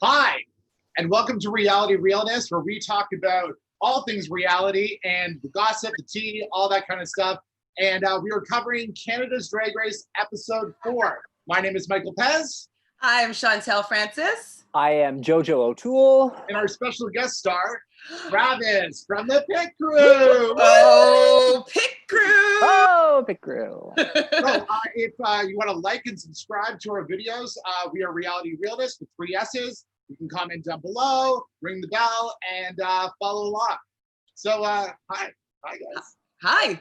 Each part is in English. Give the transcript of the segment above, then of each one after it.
Hi, and welcome to Realness, where we talk about all things reality and the gossip, the tea, all that kind of stuff. And we are covering Canada's Drag Race episode 4. My name is Michael Pez. I'm Chantele Francis. I am Jojo O'Toole. And our special guest star, Travis from the Pit Crew. Oh, Pit Crew. Oh, Pit Crew. So if you want to like and subscribe to our videos, we are Realness with 3 S's. You can comment down below, ring the bell, and follow along. So, hi guys. Hi.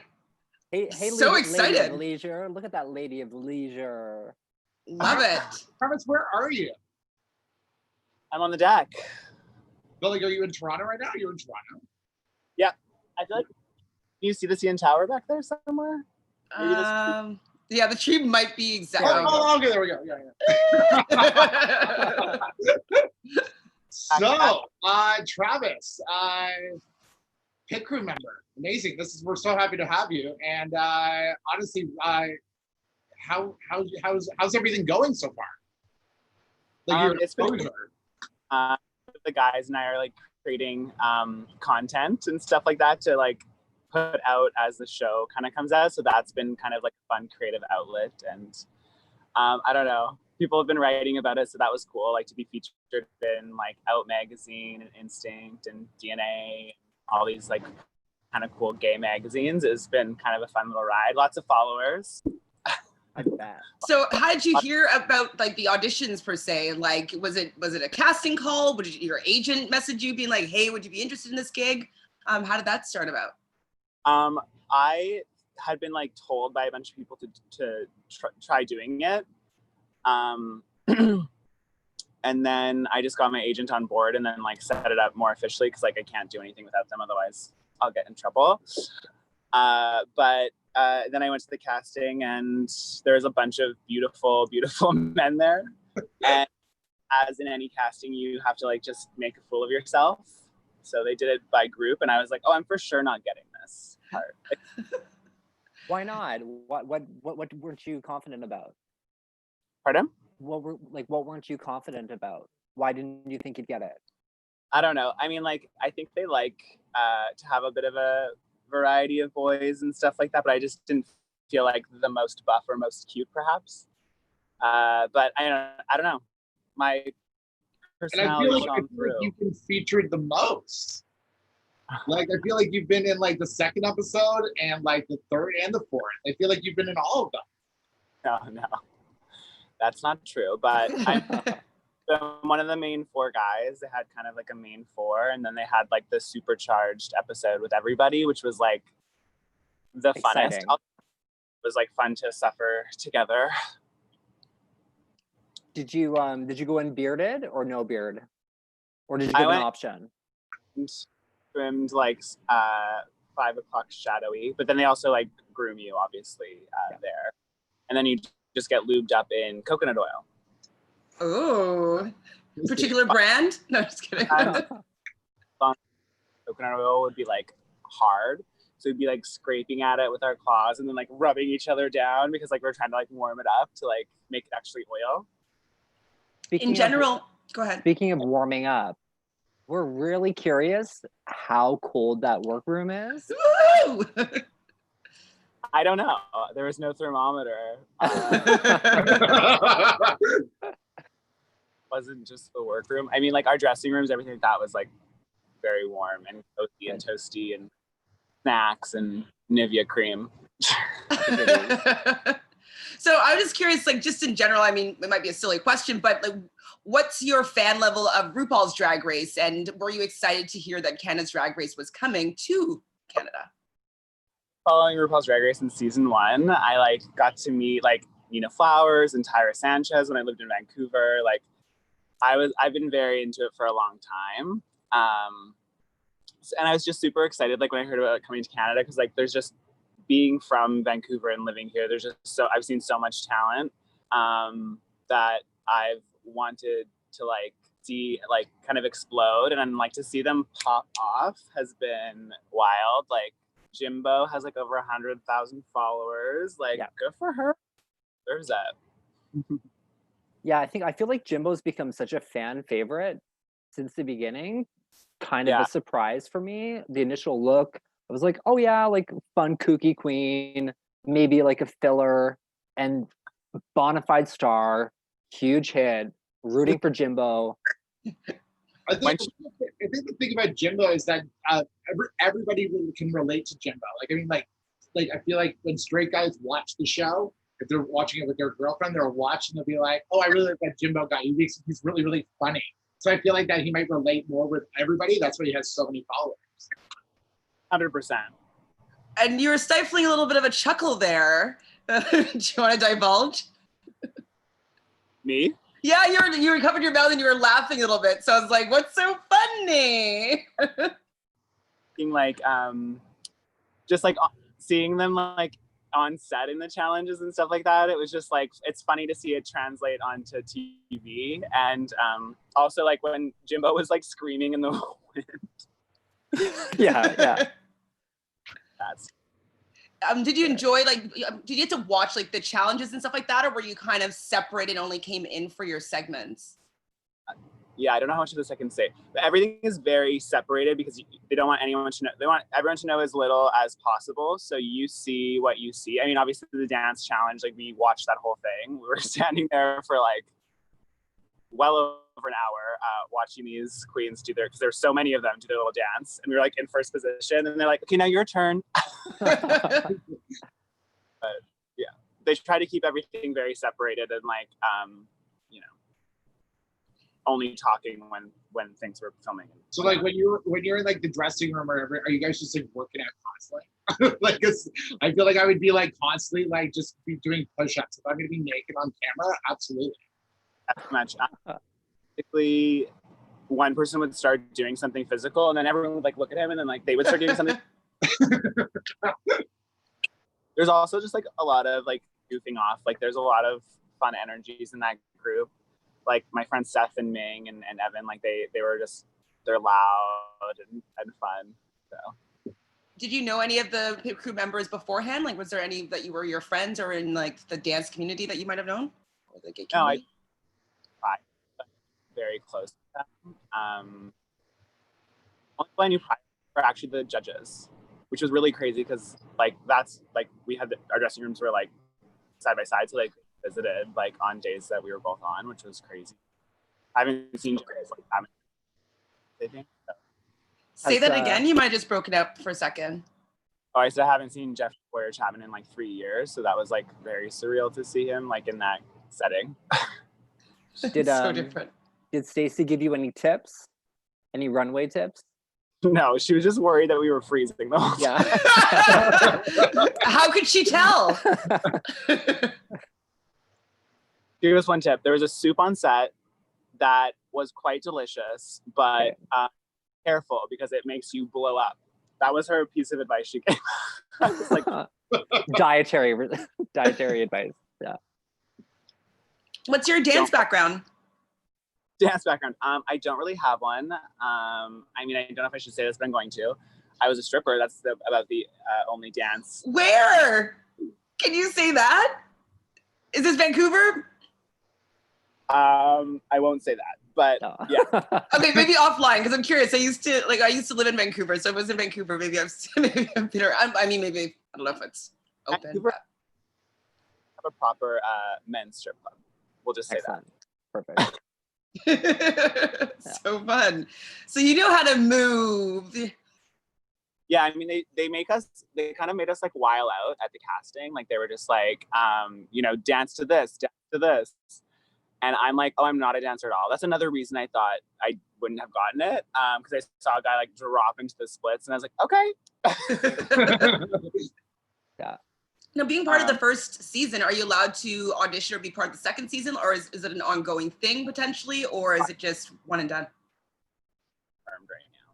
Hey, So lady, excited. Lady of leisure. Look at that lady of leisure. Love it. Travis, where are you? I'm on the deck. Billy, are you in Toronto right now? You're in Toronto. Yeah, I feel like. Can you see the CN Tower back there somewhere? Yeah, the tree might be exactly. Oh, okay, there we go. Yeah. So, Travis, Pit Crew member, amazing. We're so happy to have you. And honestly, how's everything going so far? Like it's been the guys and I are like creating content and stuff like that to like put out as the show kind of comes out. So that's been kind of like a fun creative outlet. And I don't know, people have been writing about it. So that was cool, like to be featured in like Out Magazine and Instinct and DNA, all these like kind of cool gay magazines. It's been kind of a fun little ride. Lots of followers. So how did you hear about like the auditions per se? Like, was it a casting call? Would your agent message you being like, hey, would you be interested in this gig? How did that start about? I had been like told by a bunch of people to try doing it. And then I just got my agent on board and then like set it up more officially because like I can't do anything without them, otherwise I'll get in trouble. But then I went to the casting and there's a bunch of beautiful, beautiful men there. And as in any casting, you have to like just make a fool of yourself. So they did it by group and I was like, oh, I'm for sure not getting this part. Why not? What weren't you confident about? Pardon? What weren't you confident about? Why didn't you think you'd get it? I don't know. I mean, like, I think they like to have a bit of a variety of boys and stuff like that, but I just didn't feel like the most buff or most cute, perhaps. But I don't know. My personality and I feel shone through. Like you've been featured the most. Like I feel like you've been in like the 2nd episode and like the 3rd and the 4th. I feel like you've been in all of them. No, that's not true. But I'm one of the main 4 guys. They had kind of like a main 4, and then they had like the supercharged episode with everybody, which was like the funnest. It was like fun to suffer together. Did you go in bearded or no beard, or did you give an option? Trimmed like 5 o'clock shadowy, but then they also like groom you obviously there, and then you just get lubed up in coconut oil. Oh, particular brand? No, just kidding. Coconut oil would be like hard, so we'd be like scraping at it with our claws and then like rubbing each other down because like we're trying to like warm it up to like make it actually oil. Go ahead. Speaking of warming up, we're really curious how cold that workroom is. Woo! I don't know. There was no thermometer. Wasn't just the workroom. I mean, like our dressing rooms, everything like that was like very warm and toasty and snacks and Nivea cream. So I'm just curious, like just in general, I mean, it might be a silly question, but like, what's your fan level of RuPaul's Drag Race? And were you excited to hear that Canada's Drag Race was coming to Canada? Following RuPaul's Drag Race in season 1, I like got to meet like Nina Flowers and Tyra Sanchez when I lived in Vancouver. Like I've been very into it for a long time. And I was just super excited like when I heard about it coming to Canada, because like there's just being from Vancouver and living here, there's just I've seen so much talent that I've wanted to like see like kind of explode, and then like to see them pop off has been wild. Like Jimbo has like over 100,000 followers. Like good for her. There's that. Yeah, I feel like Jimbo's become such a fan favorite since the beginning. Kind of Yeah. a surprise for me. The initial look, I was like, oh yeah, like fun kooky queen, maybe like a filler, and bona fide star, huge hit, rooting for Jimbo. I think the thing about Jimbo is that everybody really can relate to Jimbo. Like, I mean, like I feel like when straight guys watch the show, if they're watching it with their girlfriend, they'll watch and they'll be like, "Oh, I really like that Jimbo guy. He's really, really funny." So I feel like that he might relate more with everybody. That's why he has so many followers. 100%. And you were stifling a little bit of a chuckle there. Do you want to divulge? Me? Yeah, you were covered your mouth and you were laughing a little bit. So I was like, what's so funny? Being like, just like seeing them like on set in the challenges and stuff like that. It was just like, it's funny to see it translate onto TV. And also like when Jimbo was like screaming in the wind. Yeah. That's did you enjoy, like, did you get to watch like the challenges and stuff like that, or were you kind of separated and only came in for your segments? Yeah, I don't know how much of this I can say, but everything is very separated because they don't want anyone to know. They want everyone to know as little as possible. So you see what you see. I mean, obviously the dance challenge, like we watched that whole thing. We were standing there for like well over an hour watching these queens do because there's so many of them do their little dance, and we were like in first position, and they're like, "Okay, now your turn." But yeah, they try to keep everything very separated and like you know, only talking when things were filming. So like when you're in like the dressing room or whatever, are you guys just like working out constantly? Like, 'cause I feel like I would be like constantly like just be doing push-ups. If I'm gonna be naked on camera, absolutely. As much. Basically, one person would start doing something physical, and then everyone would like look at him, and then like they would start doing something. There's also just like a lot of like goofing off. Like there's a lot of fun energies in that group. Like my friends Seth and Ming and Evan, like they're loud and fun. So. Did you know any of the crew members beforehand? Like, was there any that you were your friends or in like the dance community that you might have known? Or the gay community? No, I very close to them. Only people I knew prior were actually the judges, which was really crazy because like that's like we had our dressing rooms were like side by side, so like visited like on days that we were both on, which was crazy. I haven't seen judges like that many, I think. So. Say that again. You might have just broken up for a second. Oh, I said I haven't seen Jeff Boyer Chapman in like 3 years, so that was like very surreal to see him like in that setting. So different. Did Stacey give you any tips? Any runway tips? No, she was just worried that we were freezing the whole time. Yeah. How could she tell? Give us one tip. There was a soup on set that was quite delicious, but careful because it makes you blow up. That was her piece of advice she gave. I was like, dietary advice. Yeah. What's your dance background? Dance background. I don't really have one. I mean, I don't know if I should say this, but I'm going to. I was a stripper. That's about the only dance. Where? Can you say that? Is this Vancouver? I won't say that, but yeah. Okay, maybe offline because I'm curious. I used to live in Vancouver, so if it was in Vancouver, maybe I've been around. I mean, maybe I don't know if it's open. Vancouver have a proper men's strip club. We'll just say Excellent. Perfect. So fun. So you know how to move. Yeah, I mean, they kind of made us like while out at the casting. Like they were just like, you know, dance to this. And I'm like, oh, I'm not a dancer at all. That's another reason I thought I wouldn't have gotten it. Because I saw a guy like drop into the splits and I was like, okay. Yeah. Now, being part of the first season, are you allowed to audition or be part of the second season? Or is it an ongoing thing potentially? Or is it just one and done? Right now.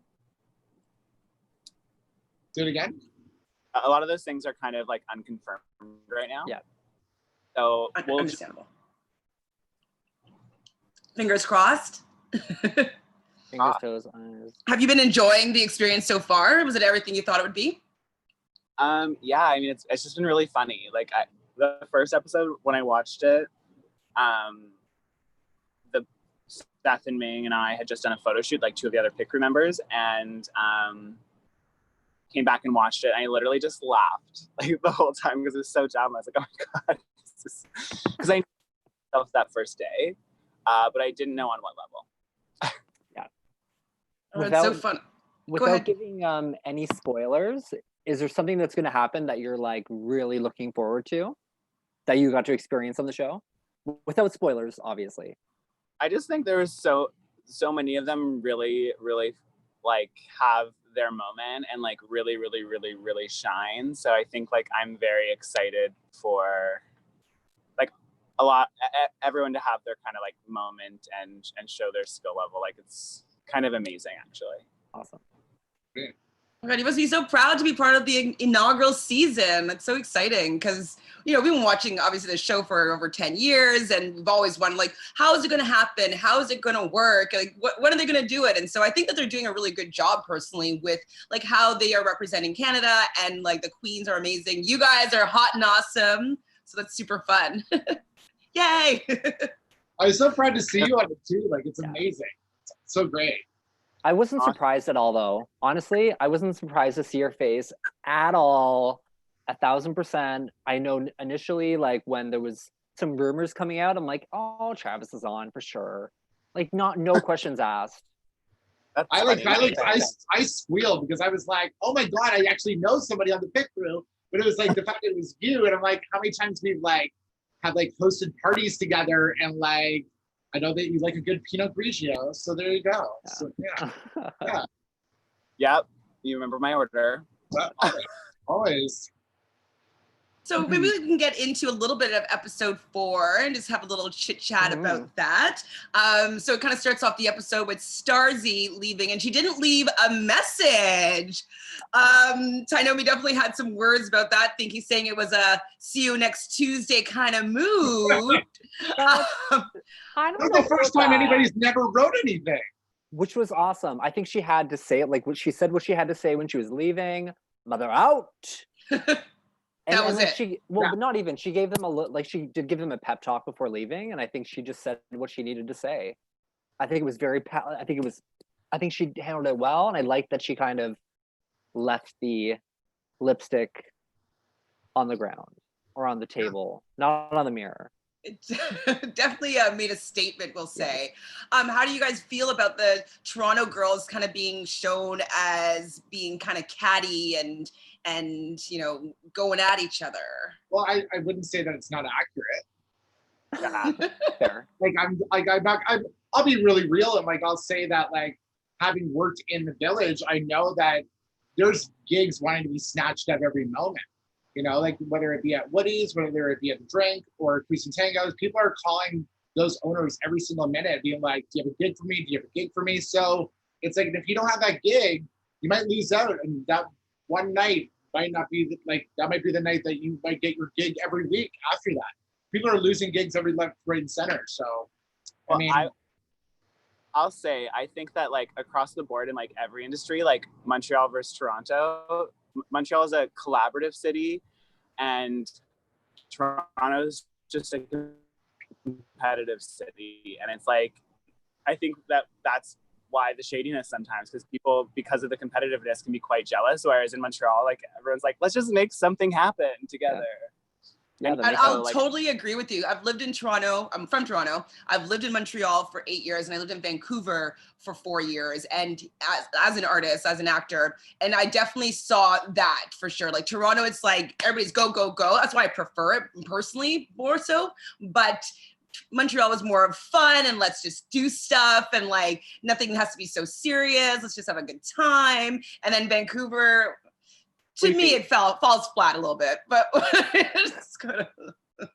Do it again. A lot of those things are kind of like unconfirmed right now. Yeah. So understandable. Fingers crossed. Fingers, toes, eyes. Have you been enjoying the experience so far? Was it everything you thought it would be? Yeah, I mean, it's just been really funny. Like the first episode when I watched it, Beth and Ming and I had just done a photo shoot, like 2 of the other pit crew members, and came back and watched it. And I literally just laughed like the whole time because it was so dumb. I was like, oh my God. Because I knew that first day, but I didn't know on what level. Yeah. Oh, it's so fun. Without giving any spoilers, is there something that's going to happen that you're like really looking forward to that you got to experience on the show? Without spoilers, obviously. I just think there was so many of them really, really like have their moment and like really, really, really, really shine. So I think like I'm very excited for like everyone to have their kind of like moment and show their skill level. Like it's kind of amazing, actually. Awesome. Yeah. Oh God, you must be so proud to be part of the inaugural season. That's so exciting because, you know, we've been watching obviously the show for over 10 years and we've always wondered like, how is it going to happen? How is it going to work? Like, when are they going to do it? And so I think that they're doing a really good job personally with like how they are representing Canada, and like the queens are amazing. You guys are hot and awesome. So that's super fun. Yay. I was so proud to see you on it too. Like, it's amazing. It's so great. I wasn't surprised at all, though. Honestly, I wasn't surprised to see your face at all. 1,000%. I know initially, like when there was some rumors coming out, I'm like, oh, Travis is on for sure. Like, no questions asked. I squealed because I was like, oh my God, I actually know somebody on the pit crew. But it was like the fact that it was you, and I'm like, how many times we've like have like hosted parties together, and like I know that you like a good Pinot Grigio, so there you go. Yeah. So yeah. Yep, you remember my order. Always. So maybe we can get into a little bit of episode 4 and just have a little chit chat about that. So it kind of starts off the episode with Starzy leaving, and she didn't leave a message. Tainomi definitely had some words about that, saying it was a see you next Tuesday kind of mood. I don't That's know the first time anybody's never wrote anything. Which was awesome. I think she had to say it, like what she said what she had to say when she was leaving. Mother out. That was it. But not even. She gave them she did give them a pep talk before leaving, and I think she just said what she needed to say. I think it was I think she handled it well, and I like that she kind of left the lipstick on the ground or on the table, not on the mirror. It definitely made a statement, we'll say. How do you guys feel about the Toronto girls kind of being shown as being kind of catty and you know, going at each other? Well, I wouldn't say that it's not accurate. Fair. Like I'll be really real, and like I'll say that like having worked in the village, I know that there's gigs wanting to be snatched at every moment. You know, like whether it be at Woody's, whether it be at the drink or Queens and Tangos, people are calling those owners every single minute, being like, do you have a gig for me? Do you have a gig for me? So it's like, if you don't have that gig, you might lose out. And that one night might not be that might be the night that you might get your gig every week after that. People are losing gigs every left, right, and center. So, well, I mean, I'll say, I think that like across the board in like every industry, like Montreal versus Toronto, Montreal is a collaborative city, and Toronto's just a competitive city. And it's like, I think that's why the shadiness sometimes, because people, because of the competitiveness, can be quite jealous. Whereas in Montreal, like everyone's like, let's just make something happen together. Yeah, and I'll totally agree with you. I've lived in Toronto. I'm from Toronto. I've lived in Montreal for 8 years, and I lived in Vancouver for 4 years. And as an artist, as an actor, and I definitely saw that for sure. Like Toronto, it's like everybody's go, go, go. That's why I prefer it personally more so. But Montreal was more of fun, and let's just do stuff, and like nothing has to be so serious. Let's just have a good time. And then Vancouver, to me, it falls flat a little bit, but it's kind of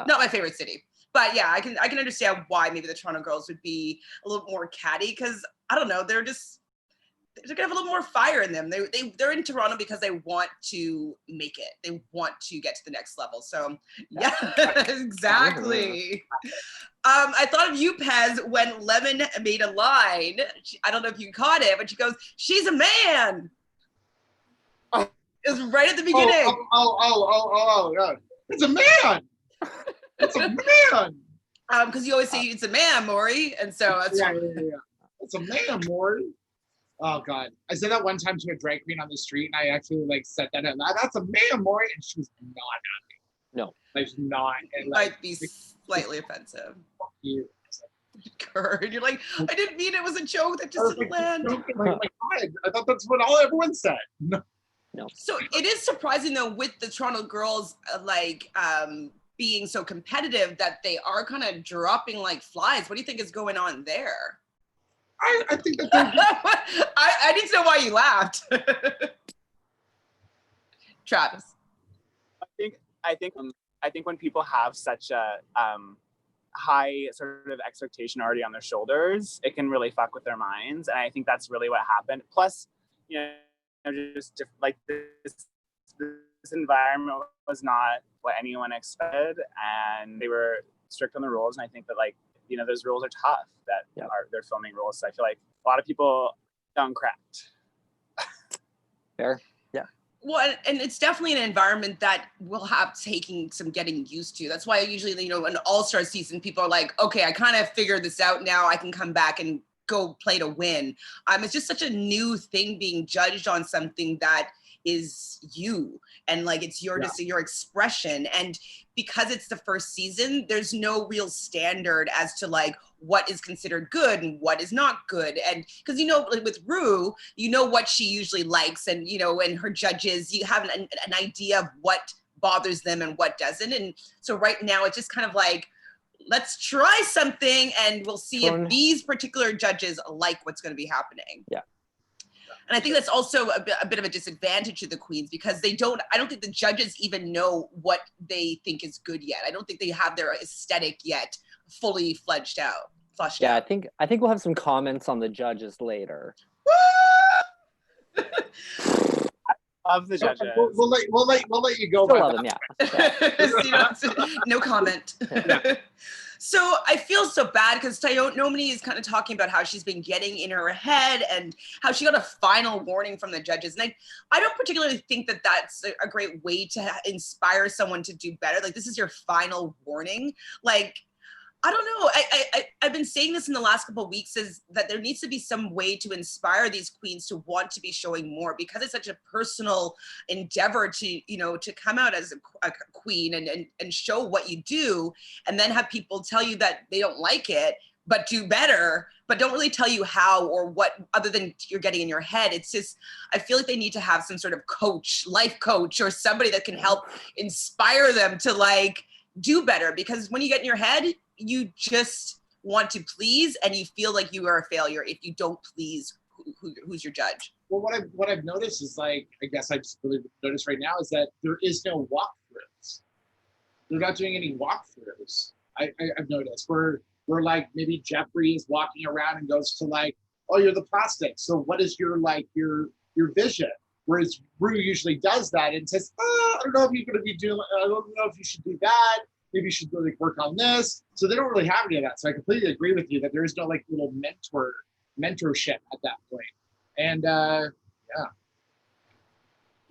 not my favorite city. But yeah, I can understand why maybe the Toronto girls would be a little more catty, because I don't know, they're gonna have a little more fire in them. They're in Toronto because they want to make it. They want to get to the next level. So yeah, exactly. I thought of you, Pez, when Lemon made a line. I don't know if you caught it, but she goes, "She's a man." It was right at the beginning. Oh, yeah. It's a man. It's a man. Because you always say it's a man, Maury, and so that's Yeah. It's a man, Maury. Oh God, I said that one time to a drag queen on the street, and I actually like said that out loud. That's a man, Maury, and she was not happy. No, like not. And, might be slightly offensive. Fuck you. Kurt, you're like, I didn't mean it was a joke that just didn't land. Like, oh my God, I thought that's what everyone said. No. So it is surprising though, with the Toronto girls, being so competitive, that they are kind of dropping like flies. What do you think is going on there? I think that I need to know why you laughed. Travis. I think when people have such a high sort of expectation already on their shoulders, it can really fuck with their minds, and I think that's really what happened. Plus, just like this environment was not what anyone expected, and they were strict on the rules, and I think that those rules are tough, that they're filming rules. So I feel like a lot of people done cracked. Fair. Yeah. Well, and it's definitely an environment that will have taking some getting used to. That's why usually, an all-star season, people are like, okay, I kind of figured this out now. I can come back and go play to win. It's just such a new thing being judged on something that is you, and like it's your just your expression. And because it's the first season, there's no real standard as to like what is considered good and what is not good. And because like with Rue, what she usually likes, and and her judges, you have an idea of what bothers them and what doesn't. And so right now it's just kind of like, let's try something and we'll see if these particular judges like what's going to be happening. Yeah. And I think that's also a bit of a disadvantage to the queens, because I don't think the judges even know what they think is good yet. I don't think they have their aesthetic yet fully flushed out. I think we'll have some comments on the judges later. Of the judges. We'll let you go. Still love them, yeah. No comment. Yeah. So I feel so bad because Nomini is kind of talking about how she's been getting in her head and how she got a final warning from the judges. And I don't particularly think that that's a great way to inspire someone to do better. Like, this is your final warning. Like, I don't know. I've been saying this in the last couple of weeks, is that there needs to be some way to inspire these queens to want to be showing more, because it's such a personal endeavor to, to come out as a queen and show what you do, and then have people tell you that they don't like it, but do better, but don't really tell you how or what, other than you're getting in your head. It's just, I feel like they need to have some sort of coach, life coach, or somebody that can help inspire them to like do better, because when you get in your head, you just want to please, and you feel like you are a failure if you don't please who's your judge. Well, what I've noticed is, like, I guess I just really noticed right now, is that there is no walkthroughs. They're not doing any walkthroughs. I've noticed where like maybe Jeffrey is walking around and goes to like, oh, you're the plastic, so what is your vision? Whereas Rue usually does that and says, I don't know if you're going to be doing, I don't know if you should do that. Maybe you should really work on this. So they don't really have any of that. So I completely agree with you that there is no like little mentorship at that point. And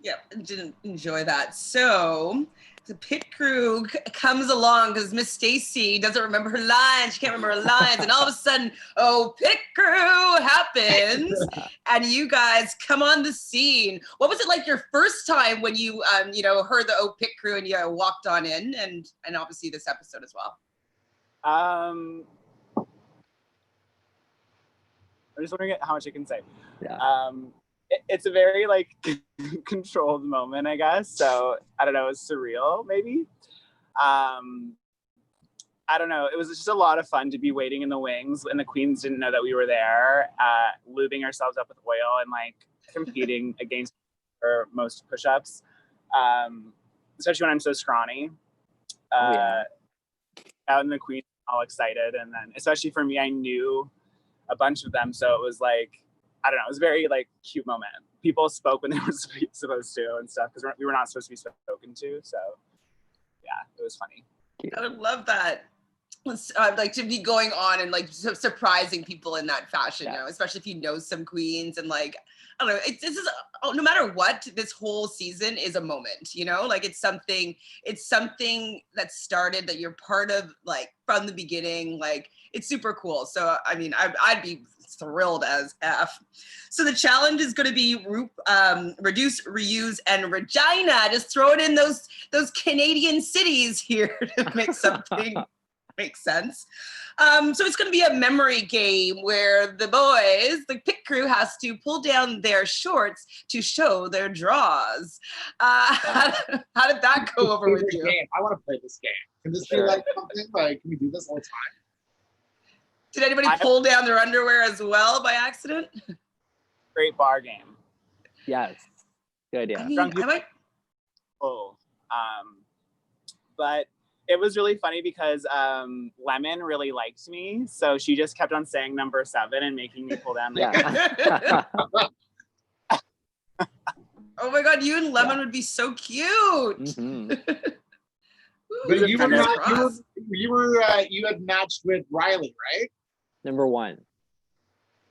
yeah, didn't enjoy that. So the pit crew comes along because Miss Stacy doesn't remember her lines. She can't remember her lines. And all of a sudden, pit crew happens. And you guys come on the scene. What was it like your first time when you, heard the pit crew and you walked on in, and obviously this episode as well? I'm just wondering how much I can say. Yeah. It's a very like controlled moment, I guess. So I don't know, it's surreal maybe. I don't know. It was just a lot of fun to be waiting in the wings, and the queens didn't know that we were there, lubing ourselves up with oil and like competing against her most push-ups, especially when I'm so scrawny. Out in the queen, all excited, and then especially for me, I knew a bunch of them, so it was like, I don't know, it was a very like cute moment. People spoke when they were supposed to and stuff, because we were not supposed to be spoken to. So yeah, it was funny. I would love that. like to be going on and like surprising people in that fashion, Yeah. you know, especially if you know some queens and like, I don't know, this is, no matter what, this whole season is a moment, you know, like it's something that started that you're part of like from the beginning, like it's super cool. So, I mean, I'd be thrilled as F. So the challenge is going to be reduce, reuse, and Regina. Just throw it in those Canadian cities here to make something makes sense. So it's going to be a memory game where the boys, the pit crew, has to pull down their shorts to show their draws. How did that go over with you? Game. I want to play this game. Can this be like something like, can we do this all the time? Did anybody pull down their underwear as well by accident? Great bar game. Yes. Good idea. I mean, I might. But it was really funny because Lemon really liked me, so she just kept on saying number 7 and making me pull down. Yeah. Oh my God, you and Lemon would be so cute. Mm-hmm. Ooh, But you you had matched with Riley, right? Number 1.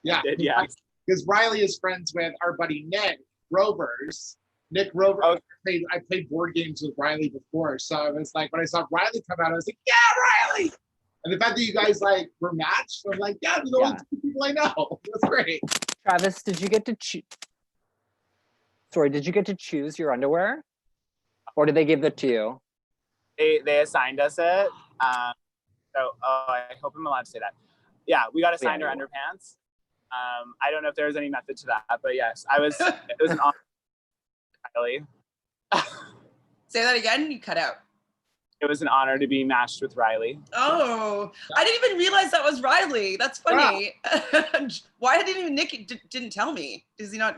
Yeah. Yeah. Because Riley is friends with our buddy Nick Rovers. Nick Rovers. Oh. I played board games with Riley before, so I was like, when I saw Riley come out, I was like, yeah, Riley. And the fact that you guys like were matched, I'm like, yeah, they're the only 2 people I know. That's great. Travis, did you get to choose your underwear, or did they give it to you? They assigned us it. I hope I'm allowed to say that. Yeah, we got assigned our underpants. I don't know if there was any method to that, but yes, it was an honor. Riley. Say that again, you cut out. It was an honor to be matched with Riley. Oh, I didn't even realize that was Riley. That's funny. Yeah. Why didn't even Nick didn't tell me? Does he not?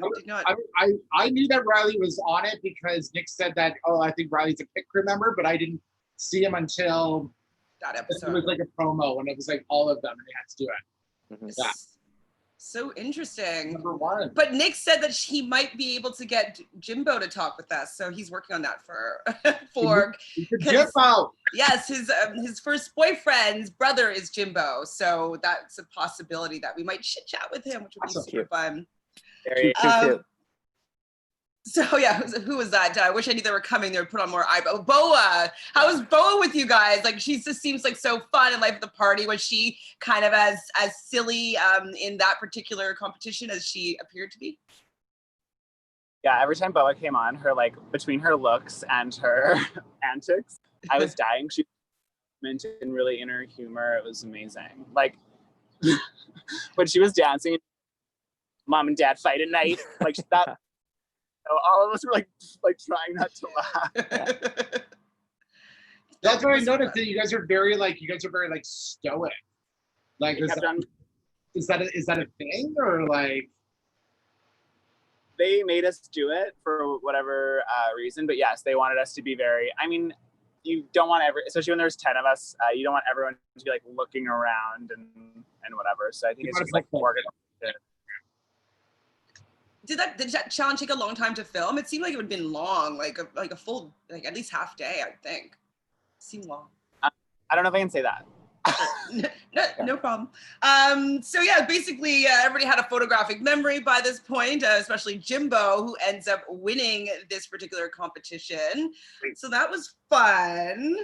I knew that Riley was on it because Nick said that, I think Riley's a pit crew member, but I didn't see him until that episode. It was like a promo when it was like all of them and they had to do it. Mm-hmm. Yeah. So interesting. Number 1. But Nick said that he might be able to get Jimbo to talk with us, so he's working on that for Jimbo. Yes, his first boyfriend's brother is Jimbo, so that's a possibility that we might chit chat with him, which would be super fun. Very cute. So yeah, who was that? I wish I knew they were coming. They would put on more eyebrow. Boa, how was Boa with you guys? Like, she just seems like so fun and life at the party. Was she kind of as silly in that particular competition as she appeared to be? Yeah, every time Boa came on, her like between her looks and her antics, I was dying. She meant in really inner humor. It was amazing. Like when she was dancing, Mom and Dad fight at night, like that. All of us were like trying not to laugh. That's what I noticed, that you guys are very stoic. Like, is that a thing, or like? They made us do it for whatever reason, but yes, they wanted us to be very. I mean, you don't want especially when there's 10 of us, you don't want everyone to be like looking around and whatever. So I think it's just like organized. Did that challenge take a long time to film? It seemed like it would have been long, like a full, like at least half day, I think. It seemed long. I don't know if I can say that. No problem. So yeah, basically everybody had a photographic memory by this point, especially Jimbo, who ends up winning this particular competition. So that was fun.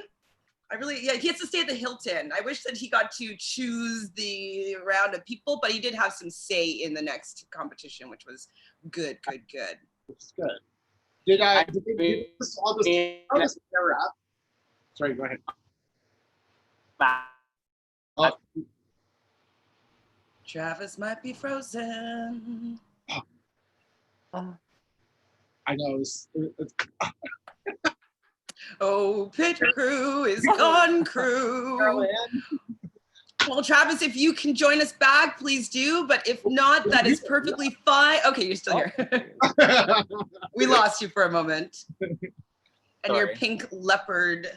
He has to stay at the Hilton. I wish that he got to choose the round of people, but he did have some say in the next competition, which was good. Which is good. Did all this pair up? Sorry, go ahead. Travis might be frozen. I know. It's Pit crew is gone crew. Well, Travis, if you can join us back, please do. But if not, that is perfectly fine. Okay, you're still here. We lost you for a moment. And your pink leopard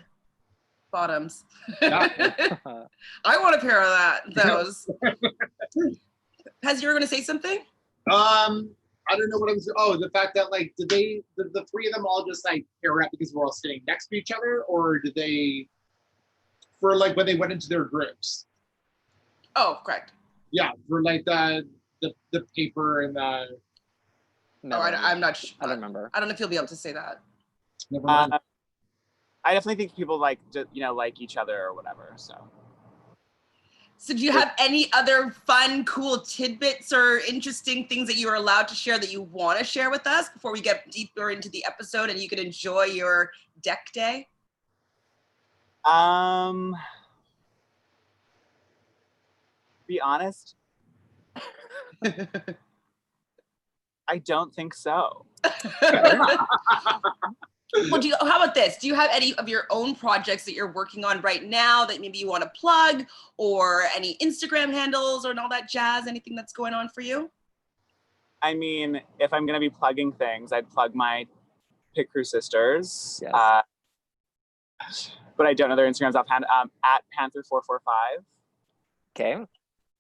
bottoms. I want a pair of those. Pez, you were going to say something? I don't know what I'm saying. Oh, the fact that like, did they, the 3 of them all just like pair up because we're all sitting next to each other, or did they for like when they went into their groups. Oh, correct. Yeah, for like the paper and the. Oh, I'm not sure. I don't remember. I don't know if you'll be able to say that. Never mind. I definitely think people like each other or whatever. So do you have any other fun, cool tidbits or interesting things that you are allowed to share that you want to share with us before we get deeper into the episode and you can enjoy your deck day? Be honest, I don't think so. Well, how about this? Do you have any of your own projects that you're working on right now that maybe you want to plug, or any Instagram handles or all that jazz? Anything that's going on for you? I mean, if I'm gonna be plugging things, I'd plug my Pit Crew sisters. Yes. But I don't know their Instagrams offhand. At Panther445. Okay.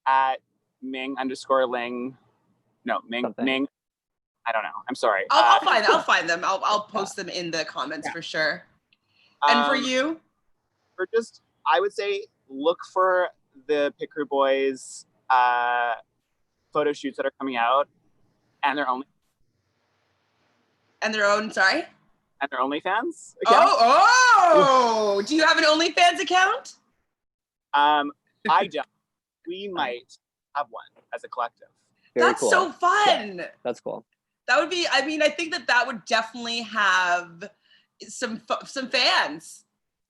At Ming_Ling. No, Ming. Something. Ming. I don't know. I'm sorry. I'll find them. I'll post them in the comments for sure. And for you? I would say look for the Pit Crew Boys photo shoots that are coming out, and their own. And their own, sorry? And their OnlyFans account. Oh! Do you have an OnlyFans account? I don't. We might have one as a collective. Very That's cool. so fun. Yeah, that's cool. That would be, I mean, I think that would definitely have some fans.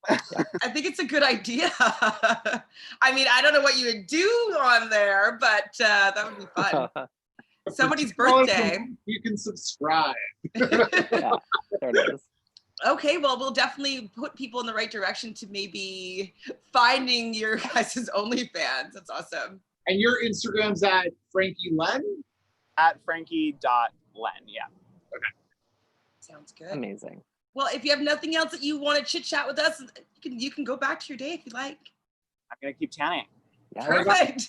I think it's a good idea. I mean, I don't know what you would do on there, but that would be fun. Somebody's birthday. You can subscribe. Yeah, there it is. Okay, well, we'll definitely put people in the right direction to maybe finding your guys' OnlyFans. That's awesome. And your Instagram's at Frankie Len? At Frankie.Len, yeah. Okay. Sounds good. Amazing. Well, if you have nothing else that you want to chit chat with us, you can go back to your day if you like. I'm gonna keep tanning. Yeah. Perfect.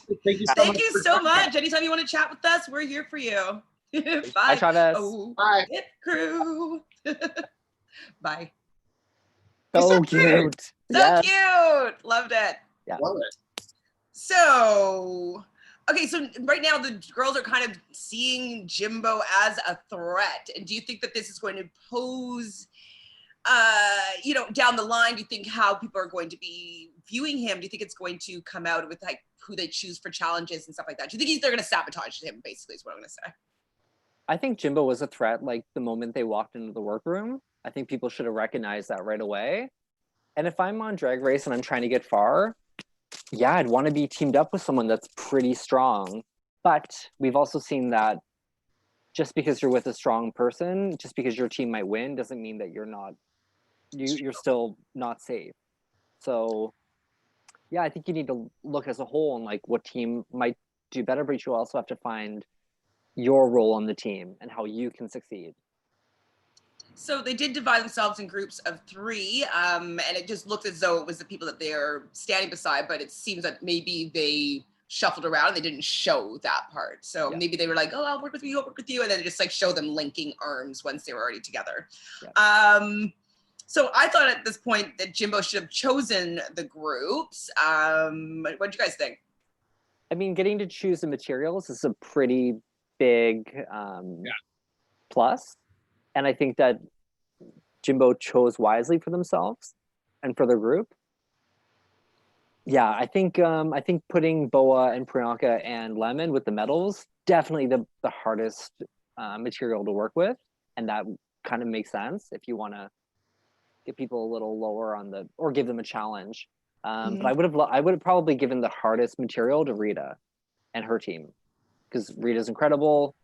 Thank you so much. Anytime you want to chat with us, we're here for you. Bye. Bye, Travis. Oh, Bye. Pit Crew. Bye. So cute. So cute. Loved it. Yeah. Love it. So, okay, so right now the girls are kind of seeing Jimbo as a threat. And do you think that this is going to pose, down the line, do you think how people are going to be viewing him? Do you think it's going to come out with like who they choose for challenges and stuff like that? Do you think they're going to sabotage him, basically, is what I'm going to say? I think Jimbo was a threat like the moment they walked into the workroom. I think people should have recognized that right away. And if I'm on Drag Race and I'm trying to get far, yeah, I'd want to be teamed up with someone that's pretty strong. But we've also seen that just because you're with a strong person, just because your team might win, doesn't mean that you're still not safe. So yeah, I think you need to look as a whole and like what team might do better, but you also have to find your role on the team and how you can succeed. So they did divide themselves in groups of 3, and it just looked as though it was the people that they're standing beside, but it seems that maybe they shuffled around and they didn't show that part. So maybe they were like, oh, I'll work with you, I'll work with you, and then they just like show them linking arms once they were already together. Yeah. So I thought at this point that Jimbo should have chosen the groups. What do you guys think? I mean, getting to choose the materials is a pretty big plus. And I think that Jimbo chose wisely for themselves and for their group. Yeah, I think putting Boa and Priyanka and Lemon with the medals, definitely the hardest material to work with. And that kind of makes sense if you want to get people a little lower on or give them a challenge. But I would have probably given the hardest material to Rita and her team, because Rita's incredible.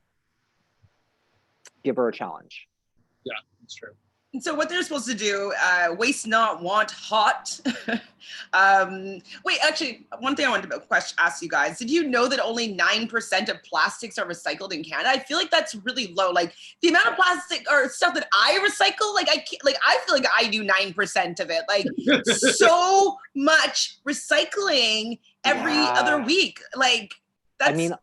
Give her a challenge. Yeah, that's true. And so what they're supposed to do, waste not, want hot. Wait, actually, one thing I wanted to ask you guys, did you know that only 9% of plastics are recycled in Canada? I feel like that's really low. Like the amount of plastic or stuff that I recycle, I feel like I do 9% of it. Like so much recycling every other week. Like that's, I mean,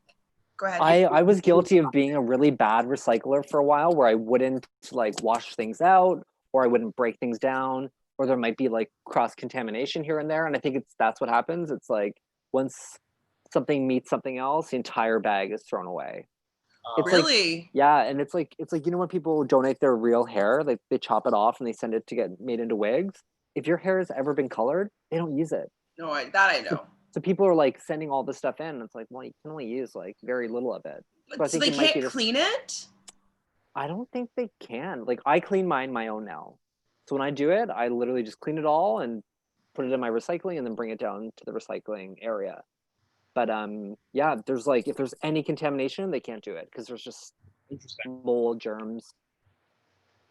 go ahead. I was guilty of being a really bad recycler for a while, where I wouldn't like wash things out, or I wouldn't break things down, or there might be like cross-contamination here and there. And I think that's what happens. It's like once something meets something else, the entire bag is thrown away. It's really? Like, yeah, and it's like when people donate their real hair, like they chop it off and they send it to get made into wigs. If your hair has ever been colored, they don't use it. No, that I know. So people are like sending all this stuff in. And it's like, well, you can only use like very little of it. So they can't clean it? I don't think they can. Like I clean mine my own now. So when I do it, I literally just clean it all and put it in my recycling and then bring it down to the recycling area. But yeah, there's like, if there's any contamination, they can't do it because there's just mold, germs,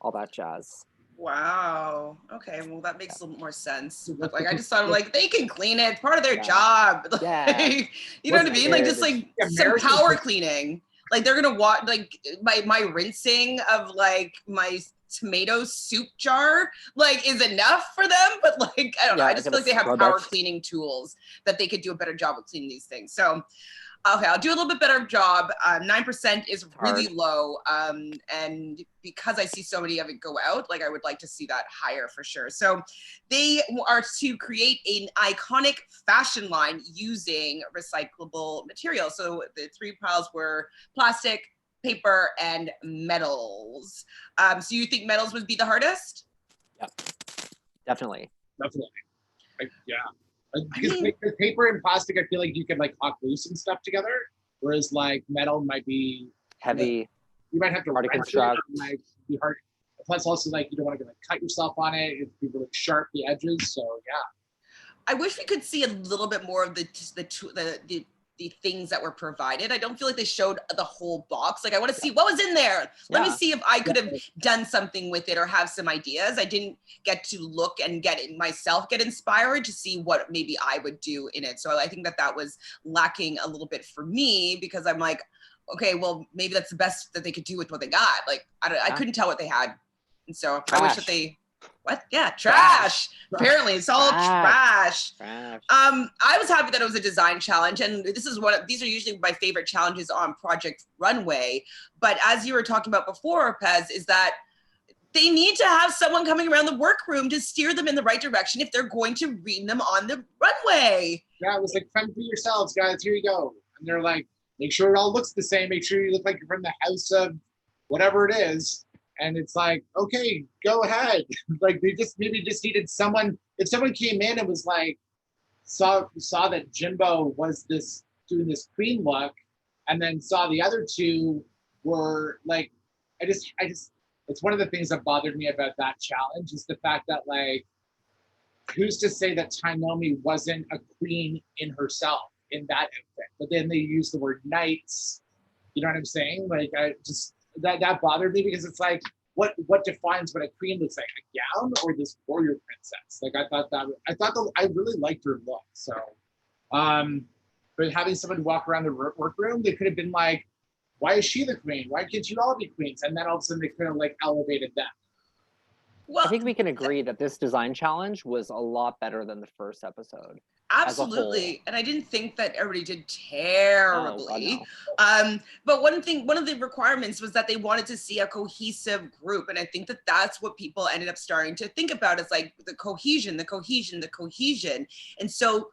all that jazz. Wow. Okay. Well, that makes a little more sense. But like, I just thought, like, they can clean it. It's part of their job. Like, you know what I mean? Like, just like some power cleaning. Like, they're gonna watch like my rinsing of like my tomato soup jar like is enough for them. But like, I don't know. I just feel like they have power cleaning tools that they could do a better job of cleaning these things. So. Okay, I'll do a little bit better job. 9% is really low. And because I see so many of it go out, like I would like to see that higher for sure. So they are to create an iconic fashion line using recyclable material. So the 3 piles were plastic, paper, and metals. So you think metals would be the hardest? Yep, definitely. Yeah. Because paper and plastic, I feel like you can like hot glue some stuff together, whereas like metal might be heavy. Like, you might have to hard to wrench construct. it, like be hard. Plus, also like you don't want to like cut yourself on it. It'd be really sharp the edges. So yeah. I wish we could see a little bit more of the things that were provided. I don't feel like they showed the whole box. Like I want to see what was in there. Let me see if I could have done something with it or have some ideas. I didn't get to look and get inspired to see what maybe I would do in it. So I think that was lacking a little bit for me because I'm like, okay, well, maybe that's the best that they could do with what they got. Like I couldn't tell what they had. And so I wish that they trash. Apparently it's all trash. I was happy that it was a design challenge, and these are usually my favorite challenges on Project Runway. But as you were talking about before, Pez, is that they need to have someone coming around the workroom to steer them in the right direction if they're going to ream them on the runway. Yeah, it was like, fend for yourselves, guys, here you go. And they're like, make sure it all looks the same, make sure you look like you're from the house of whatever it is. And it's like, okay, go ahead. Like they maybe just needed someone. If someone came in and was like, saw that Jimbo was doing this queen look, and then saw the other two were like, I just, it's one of the things that bothered me about that challenge is the fact that like, who's to say that Tainomi wasn't a queen in herself in that outfit? But then they use the word knights. You know what I'm saying? Like I just. That bothered me because it's like what defines what a queen looks like, a gown or this warrior princess? Like I really liked her look. So but having someone walk around the workroom, they could have been like, why is she the queen? Why can't you all be queens? And then all of a sudden they could have like elevated them. Well, I think we can agree that this design challenge was a lot better than the first episode. Absolutely. And I didn't think that everybody did terribly. But one of the requirements was that they wanted to see a cohesive group. And I think that that's what people ended up starting to think about is like the cohesion. And so,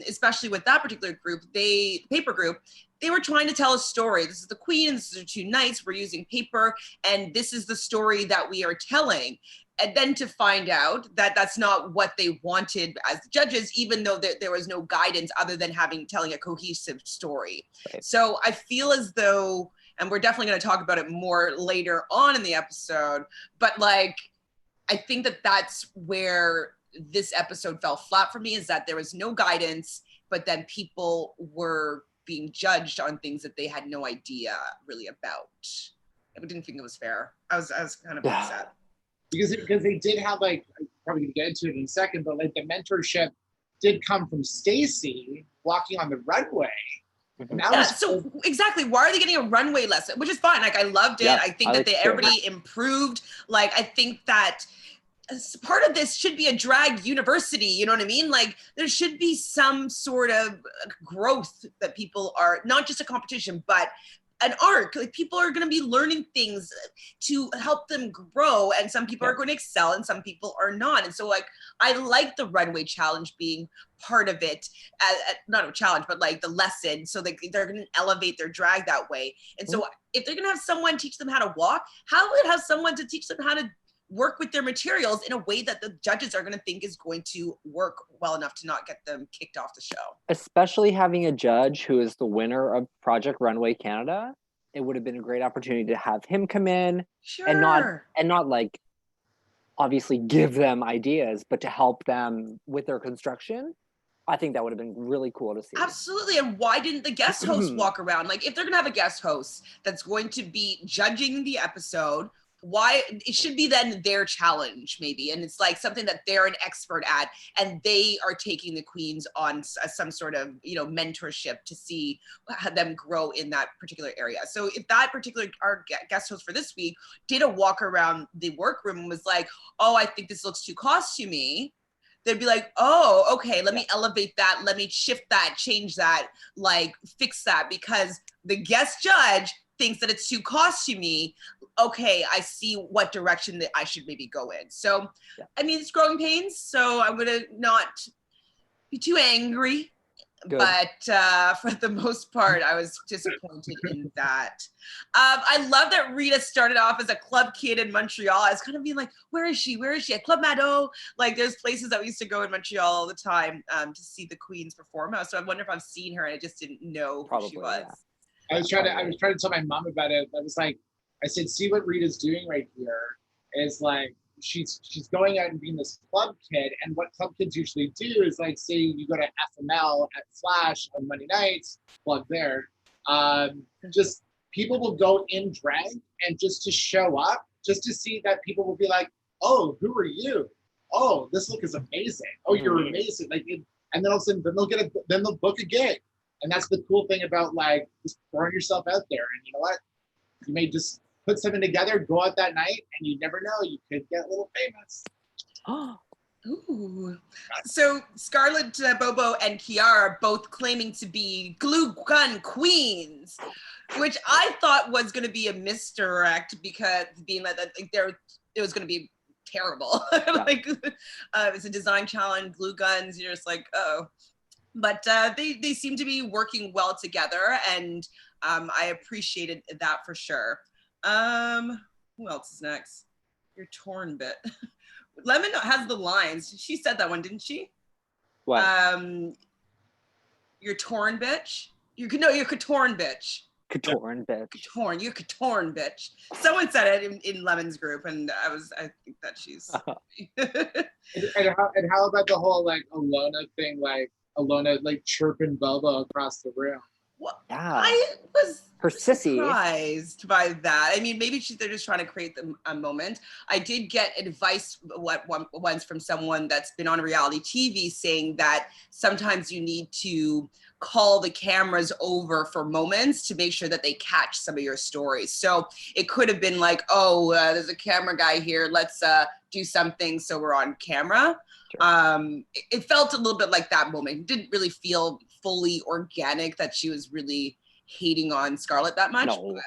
especially with that particular group, paper group, they were trying to tell a story. This is the queen and this is the 2 knights. We're using paper and this is the story that we are telling. And then to find out that that's not what they wanted as the judges, even though there was no guidance other than telling a cohesive story. Right. So I feel as though, and we're definitely going to talk about it more later on in the episode, but like, I think that that's where this episode fell flat for me, is that there was no guidance, but then people were being judged on things that they had no idea really about. I didn't think it was fair. I was kind of upset. Because they did have like, I'm probably gonna get into it in a second, but like the mentorship did come from Stacy walking on the runway. So exactly, why are they getting a runway lesson? Which is fine. Like I loved it. I think that everybody improved. Like I think that part of this should be a drag university. You know what I mean? Like there should be some sort of growth that people are, not just a competition, but an arc. Like people are going to be learning things to help them grow, and some people are going to excel and some people are not. And so like I like the runway challenge being part of it, not a challenge, but like the lesson. So like they're going to elevate their drag that way. And so if they're going to have someone teach them how to walk, how would have someone to teach them how to work with their materials in a way that the judges are going to think is going to work well enough to not get them kicked off the show. Especially having a judge who is the winner of Project Runway Canada, it would have been a great opportunity to have him come in and not like obviously give them ideas, but to help them with their construction. I think that would have been really cool to see. Absolutely. And why didn't the guest host walk around? Like if they're going to have a guest host that's going to be judging the episode, why it should be then their challenge maybe, and it's like something that they're an expert at and they are taking the queens on some sort of mentorship to see them grow in that particular area. So if that particular our guest host for this week did a walk around the workroom and was like, oh, I think this looks too costumey, they'd be like, oh, okay, let me elevate that, let me shift that, change that, like fix that, because the guest judge thinks that it's too costumey. Okay, I see what direction that I should maybe go in. So, I mean, it's growing pains, so I'm gonna not be too angry. Good. But for the most part, I was disappointed in that. I love that Rita started off as a club kid in Montreal. I was kind of being like, where is she? Where is she? At Club Mado? Like, there's places that we used to go in Montreal all the time to see the queens perform. So I wonder if I've seen her and I just didn't know who she was. Yeah. I was trying to tell my mom about it. I was like, I said, see what Rita's doing right here is like, she's going out and being this club kid. And what club kids usually do is like, say you go to FML at Flash on Monday nights, plug there. Just people will go in drag and just to show up, just to see that people will be like, oh, who are you? Oh, this look is amazing. Oh, you're amazing. Like, and then all of a sudden, then they'll book a gig. And that's the cool thing about like just throwing yourself out there. And you know what? You may just put something together, go out that night, and you never know, you could get a little famous. Ooh. So Scarlett, Bobo, and Kiara are both claiming to be glue gun queens, which I thought was going to be a misdirect because being like it was going to be terrible. Like it's a design challenge, glue guns. You're just like, oh. But they seem to be working well together, and I appreciated that for sure. Who else is next? Your torn bit. Lemon has the lines. She said that one, didn't she? What? You're torn bitch. You're Katorn bitch. Katorn bitch. Katorn, you're Katorn bitch. Someone said it in Lemon's group, and I think that she's. and how about the whole like Alona thing, like Alona like chirping Bobo across the room? Well, Yeah. I was her sissy surprised by that. I mean, maybe they're just trying to create a moment. I did get advice once from someone that's been on reality TV saying that sometimes you need to call the cameras over for moments to make sure that they catch some of your stories. So it could have been like, oh, there's a camera guy here. Let's do something so we're on camera. Sure. It felt a little bit like that moment. It didn't really feel fully organic that she was really hating on Scarlett that much. No.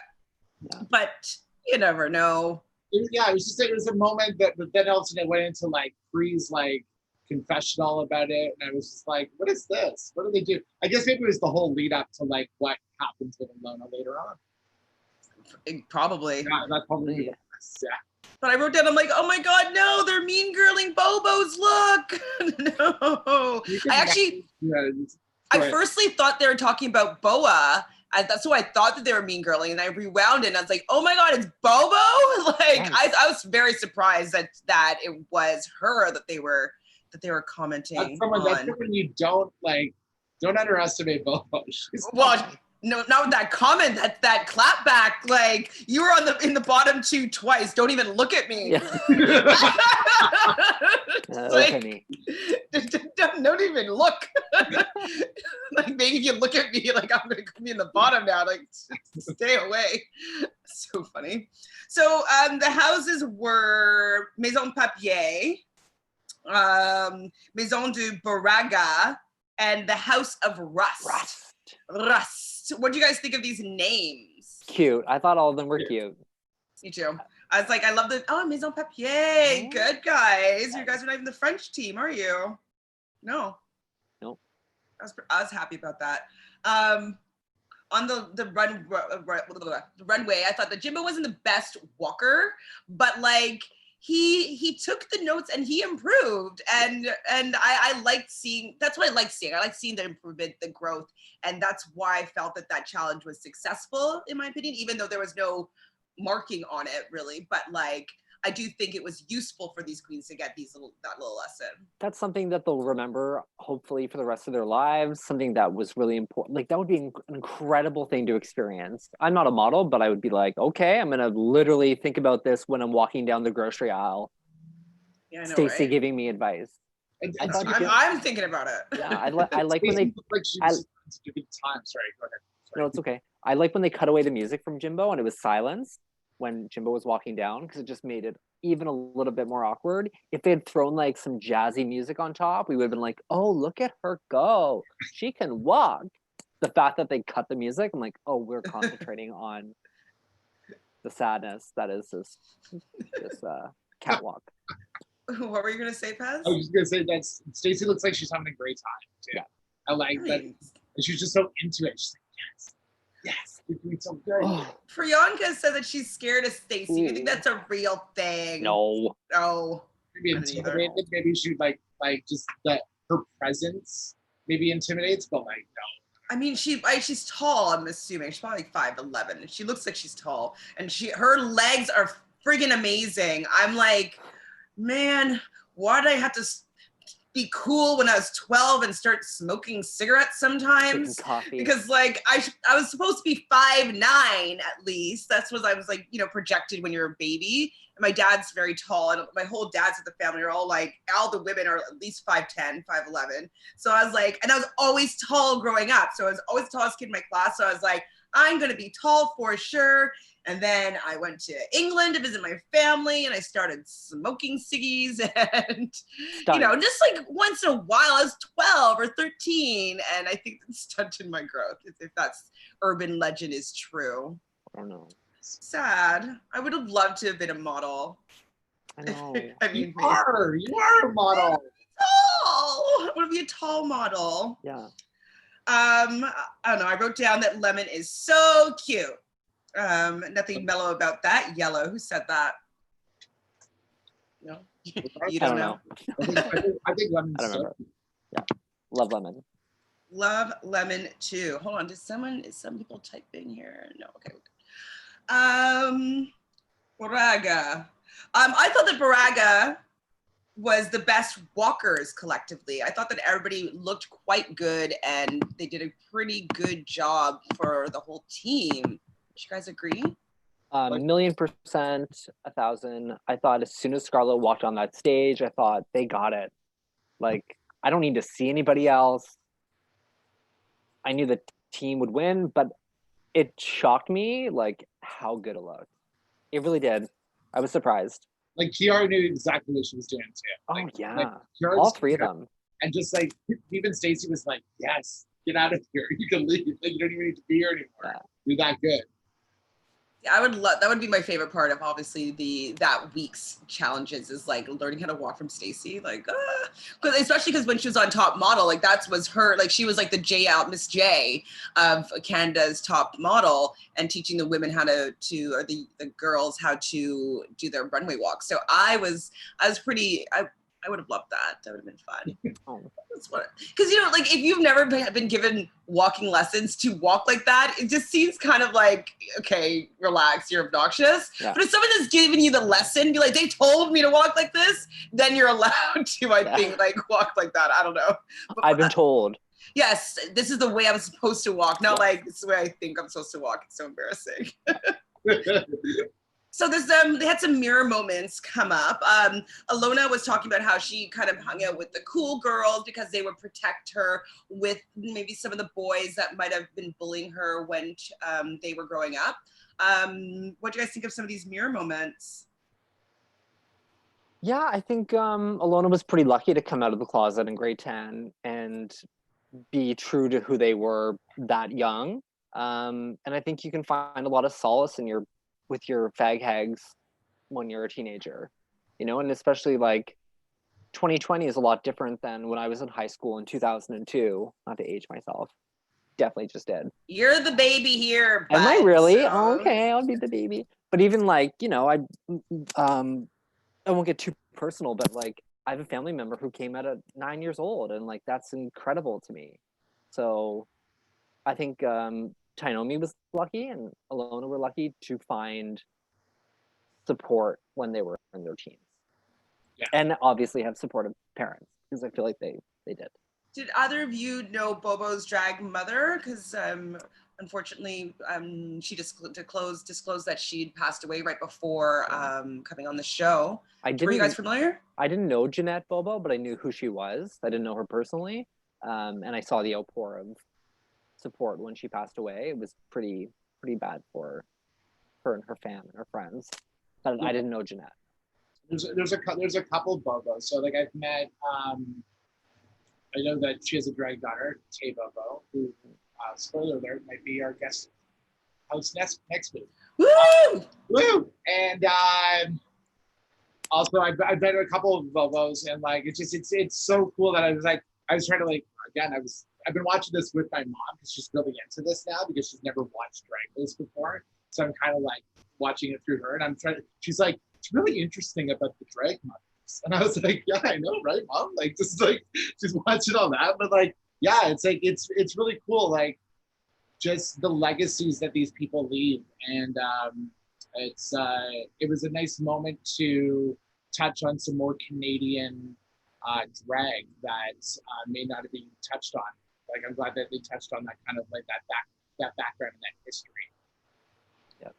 But you never know. It was a moment that then also it went into like Free's like confessional about it, and I was just like, what is this? What do they do? I guess maybe it was the whole lead up to like what happens with Alona later on. Probably. Yeah, that's probably yeah. But I wrote down, I'm like, oh my God, no, they're mean girling Bobo's look. No. I firstly thought they were talking about Boa. That's who I thought that they were mean girling, and I rewound it and I was like, oh my God, it's Bobo? Like, nice. I was very surprised that it was her that they were commenting that's someone you don't underestimate Bobo. No, not with that comment, that clap back, like you were in the bottom two twice. Don't even look at me. Yeah. Like, don't even look. Like maybe if you look at me, like I'm gonna be in the bottom now. Like stay away. So funny. So the houses were Maison Papier, Maison de Boraga, and the House of Rust. Rust. what do you guys think of these names? Cute. I thought all of them were cute. Me too. I was like, I love the Maison Papier. Good guys. You guys are not even the French team, are you? No. Nope. I was happy about that. On the runway, I thought that Jimbo wasn't the best walker, but like he took the notes and he improved, and I liked seeing. That's what I like seeing. I like seeing the improvement, the growth, and that's why I felt that challenge was successful in my opinion, even though there was no marking on it really. But like I do think it was useful for these queens to get that little lesson. That's something that they'll remember, hopefully, for the rest of their lives. Something that was really important. Like, that would be an incredible thing to experience. I'm not a model, but I would be like, okay, I'm gonna literally think about this when I'm walking down the grogrocery aisle. Yeah, I know, Stacey right? Giving me advice. I'm thinking about it. Yeah, I like when they. Like she was such a good time. Sorry, go ahead. Sorry. No, it's okay. I like when they cut away the music from Jimbo and it was silence when Jimbo was walking down, because it just made it even a little bit more awkward. If they had thrown like some jazzy music on top, we would have been like, oh, look at her go. She can walk. The fact that they cut the music, I'm like, oh, we're concentrating on the sadness that is this catwalk. What were you going to say, Paz? I was just going to say that Stacey looks like she's having a great time, too. Yeah. I like that. And she's just so into it. She's like, yes, you're doing so good. Priyanka said that she's scared of Stacey. You think that's a real thing? No. Maybe intimidated. Maybe she like just that her presence maybe intimidates, but like no. I mean, she's tall. I'm assuming she's probably like 5'11", and she looks like she's tall, and her legs are friggin' amazing. I'm like, man, why did I have to be cool when I was 12 and start smoking cigarettes sometimes? Because like I was supposed to be 5'9" at least. That's what I was like, projected when you're a baby. And my dad's very tall, and my whole dad's of the family are all like, all the women are at least 5'10", 5'11". So I was like, and I was always tall growing up. So I was always the tallest kid in my class. So I was like, I'm gonna be tall for sure. And then I went to England to visit my family, and I started smoking ciggies, and just like once in a while. I was 12 or 13, and I think it stunted my growth, if that's urban legend is true. I don't know. Sad. I would have loved to have been a model. I know. I mean, you are a model. Tall. I want to be a tall model. Yeah. I don't know. I wrote down that Lemon is so cute. Nothing mellow about that. Yellow. Who said that? No. You don't know. I think Lemon's I don't remember. Yeah. Love Lemon. Love Lemon too. Hold on. Is some people typing here? No. Okay. Braga. I thought that Braga was the best walkers collectively. I thought that everybody looked quite good, and they did a pretty good job for the whole team. Do you guys agree? 1,000,000%, 1,000. I thought as soon as Scarlett walked on that stage, I thought they got it. Like, I don't need to see anybody else. I knew the team would win, but it shocked me like how good it looked. It really did. I was surprised. Like Kiara knew exactly what she was doing too. Like, oh yeah, all three of them. And just like even Stacey was like, "Yes, get out of here. You can leave. Like, you don't even need to be here anymore. Yeah. You're that good." Yeah, I would love. That would be my favorite part of obviously that week's challenges is like learning how to walk from Stacey. Like, especially because when she was on Top Model, like that was her. Like she was like the Miss J of Canada's Top Model, and teaching the women how to or the girls how to do their runway walk. So I was pretty. I would have loved that. That would have been fun. Because like if you've never been given walking lessons to walk like that, it just seems kind of like, okay, relax, you're obnoxious. Yeah. But if someone has given you the lesson, be like, they told me to walk like this, then you're allowed to, I think, like walk like that. I don't know. But I've been told. Yes, this is the way I'm supposed to walk. Not like this is the way I think I'm supposed to walk. It's so embarrassing. So there's they had some mirror moments come up. Alona was talking about how she kind of hung out with the cool girls because they would protect her with maybe some of the boys that might have been bullying her when they were growing up. What do you guys think of some of these mirror moments? Yeah, I think Alona was pretty lucky to come out of the closet in grade 10 and be true to who they were that young. And I think you can find a lot of solace with your fag hags when you're a teenager, you know, and especially like 2020 is a lot different than when I was in high school in 2002. Not to age myself. Definitely just did. You're the baby here. Am I bud, really? so- Oh, okay, I'll be the baby. But even like, you know, I won't get too personal, but like I have a family member who came out at 9 years old, and like that's incredible to me. So I think Tainomi was lucky and Alona were lucky to find support when they were in their teens. Yeah. And obviously have supportive parents, because I feel like they did. Did either of you know Bobo's drag mother? Because unfortunately, she disclosed that she'd passed away right before coming on the show. Were you guys familiar? I didn't know Jeanette Bobo, but I knew who she was. I didn't know her personally. And I saw the outpour of support when she passed away. It was pretty bad for her and her fam and her friends. But I didn't know Jeanette. There's a couple Bobos. So like I've met. I know that she has a drag daughter, Tay Bobo, who, spoiler alert, might be our guest house next week. Woo! Woo! And also I've met a couple of Bobos, and like it's so cool that I was trying to like, again, I've been watching this with my mom because she's really into this now because she's never watched Drag Race before. So I'm kind of like watching it through her, and she's like, it's really interesting about the drag mothers. And I was like, yeah, I know, right, mom? Like, just watching all that. But like, yeah, it's like, it's really cool. Like, just the legacies that these people leave. And it was a nice moment to touch on some more Canadian drag that may not have been touched on. Like, I'm glad that they touched on that kind of like that background and that history. Yeah.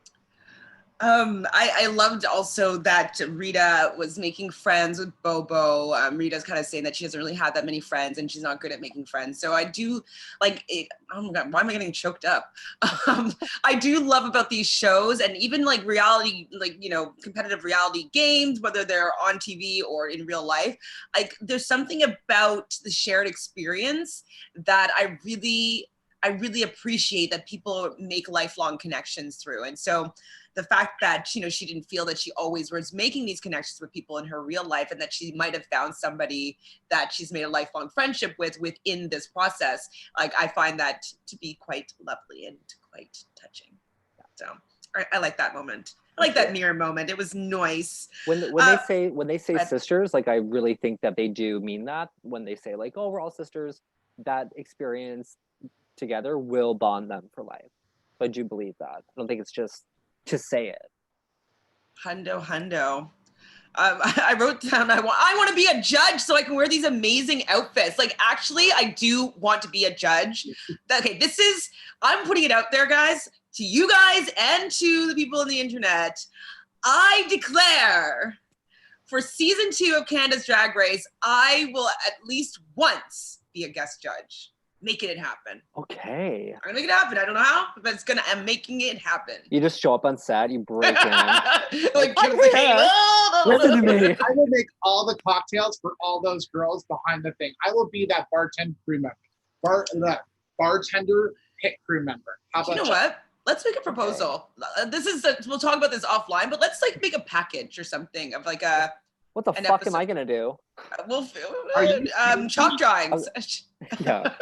I loved also that Rita was making friends with Bobo. Rita's kind of saying that she doesn't really have that many friends and she's not good at making friends. So I do like it. Oh my God, why am I getting choked up? I do love about these shows and even like reality, like, you know, competitive reality games, whether they're on TV or in real life, like there's something about the shared experience that I really appreciate that people make lifelong connections through. And so the fact that, you know, she didn't feel that she always was making these connections with people in her real life and that she might have found somebody that she's made a lifelong friendship with within this process, like I find that to be quite lovely and quite touching. So I like that moment. I like that mirror moment. It was nice. When they say sisters, like I really think that they do mean that when they say like, oh, we're all sisters. That experience together will bond them for life. So I do believe that. I don't think it's just to say it. Hundo. I wrote down, I want to be a judge so I can wear these amazing outfits. Like, actually, I do want to be a judge. Okay, I'm putting it out there, guys, to you guys and to the people on the internet. I declare for season 2 of Canada's Drag Race, I will at least once be a guest judge. Making it happen. Okay. I'm gonna make it happen. I don't know how, but I'm making it happen. You just show up on set, you break in. Like, listen to me. I will make all the cocktails for all those girls behind the thing. I will be that bartender crew member. That bartender pit crew member. How about you know what? Let's make a proposal. Okay. We'll talk about this offline, but let's like make a package or something of like a. What the fuck episode. Am I gonna do? Chalk drawings. Yeah,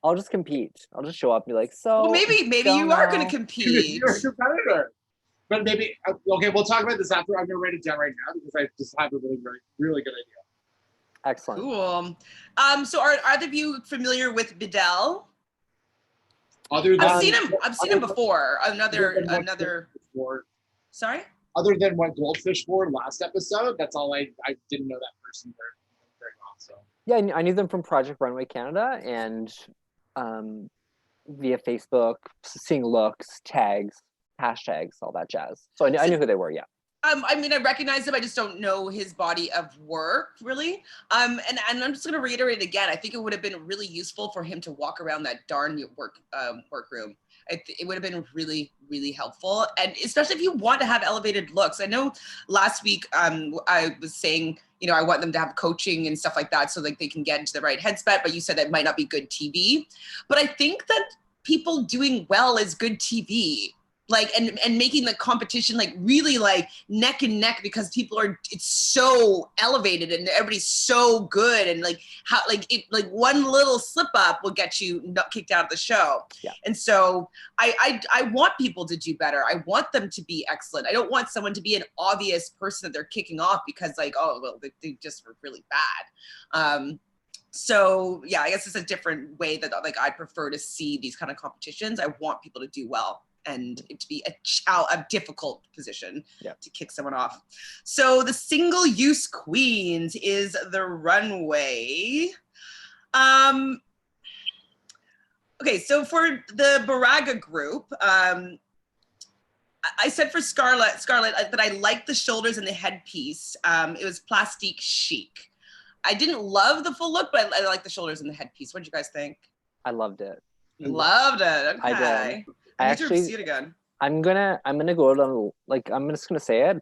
I'll just compete. I'll just show up and be like, so. Well, maybe you are gonna compete. You're a competitor. But maybe okay. We'll talk about this after. I'm gonna write it down right now because I just have a really good idea. Excellent. Cool. So are either of you familiar with Bidel? I've seen him before. Another. Sorry. Other than what Goldfish wore last episode, that's all I didn't know that person very well. So yeah, I knew them from Project Runway Canada and via Facebook, seeing looks, tags, hashtags, all that jazz. So I knew who they were. Yeah. I mean, I recognize him. I just don't know his body of work really. And I'm just going to reiterate again. I think it would have been really useful for him to walk around that darn workroom. It would have been really, really helpful. And especially if you want to have elevated looks. I know last week I was saying, you know, I want them to have coaching and stuff like that so like they can get into the right headset, but you said that might not be good TV. But I think that people doing well is good TV. Like, and making the competition like really like neck and neck, because people are, it's so elevated and everybody's so good, and like how like it, like one little slip up will get you not kicked out of the show. Yeah. And so I want people to do better. I want them to be excellent. I don't want someone to be an obvious person that they're kicking off because like, oh well, they just were really bad. So yeah, I guess it's a different way that like I prefer to see these kind of competitions. I want people to do well and it to be a difficult position to kick someone off. So the single-use queens is the runway. Okay, so for the Baraga group, I said for Scarlett that I liked the shoulders and the headpiece. It was plastique chic. I didn't love the full look, but I liked the shoulders and the headpiece. What did you guys think? I loved it. Loved it. Okay. I did. I need to see it again. I'm gonna go on, like, I'm just gonna say it.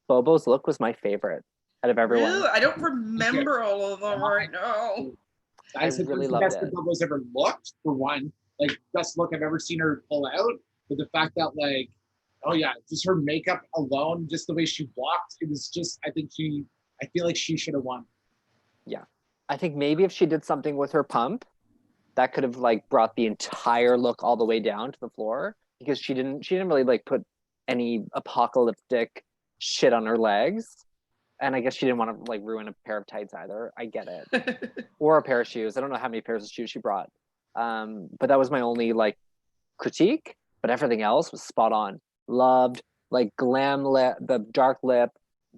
Bobo's look was my favorite out of everyone. Really? I don't remember all of them right now. I really loved best it. that Bobo's ever looked, for one. Like, best look I've ever seen her pull out. But the fact that, like, oh yeah, just her makeup alone, just the way she walked, it was just, I feel like she should have won. Yeah. I think maybe if she did something with her pump, that could have like brought the entire look all the way down to the floor, because she didn't really like put any apocalyptic shit on her legs. And I guess she didn't want to like ruin a pair of tights either. I get it. Or a pair of shoes. I don't know how many pairs of shoes she brought. But that was my only like critique, but everything else was spot on. Loved like glam lip, the dark lip,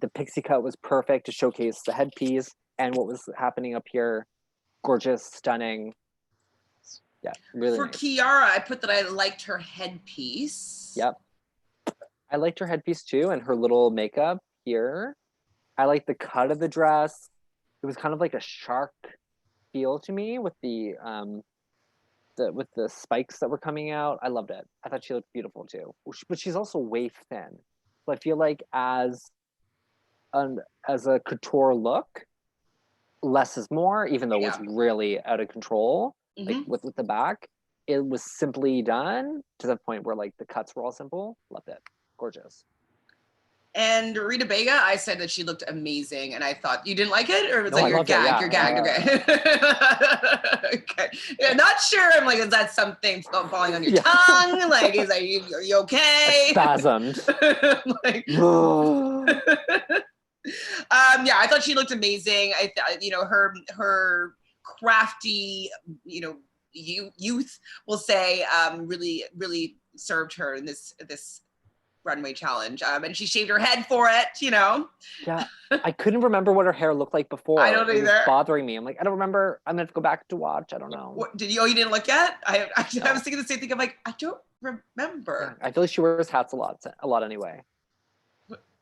the pixie cut was perfect to showcase the headpiece and what was happening up here. Gorgeous, stunning. Yeah, really For nice. Kiara, I put that I liked her headpiece. Yep. I liked her headpiece too, and her little makeup here. I liked the cut of the dress. It was kind of like a shark feel to me with the spikes that were coming out. I loved it. I thought she looked beautiful too. But she's also waif thin. So I feel like as a couture look, less is more, even though it was really out of control. Like with the back, it was simply done to the point where like the cuts were all simple. Loved it. Gorgeous. And Rita Vega, I said that she looked amazing, and I thought you didn't like it, or was No, that I your loved it, gag? yeah. Your gag, okay. Okay. Yeah, not sure. I'm like, is that something falling on your tongue? Like, are you okay? Spasmed. Like, yeah, I thought she looked amazing. Her crafty, youth, will say, really served her in this runway challenge. And she shaved her head for it, Yeah, I couldn't remember what her hair looked like before. I don't either. It was bothering me. I'm like, I don't remember. I'm gonna have to go back to watch. I don't know. What, you didn't look yet? I was thinking the same thing. I'm like, I don't remember. Yeah, I feel like she wears hats a lot anyway.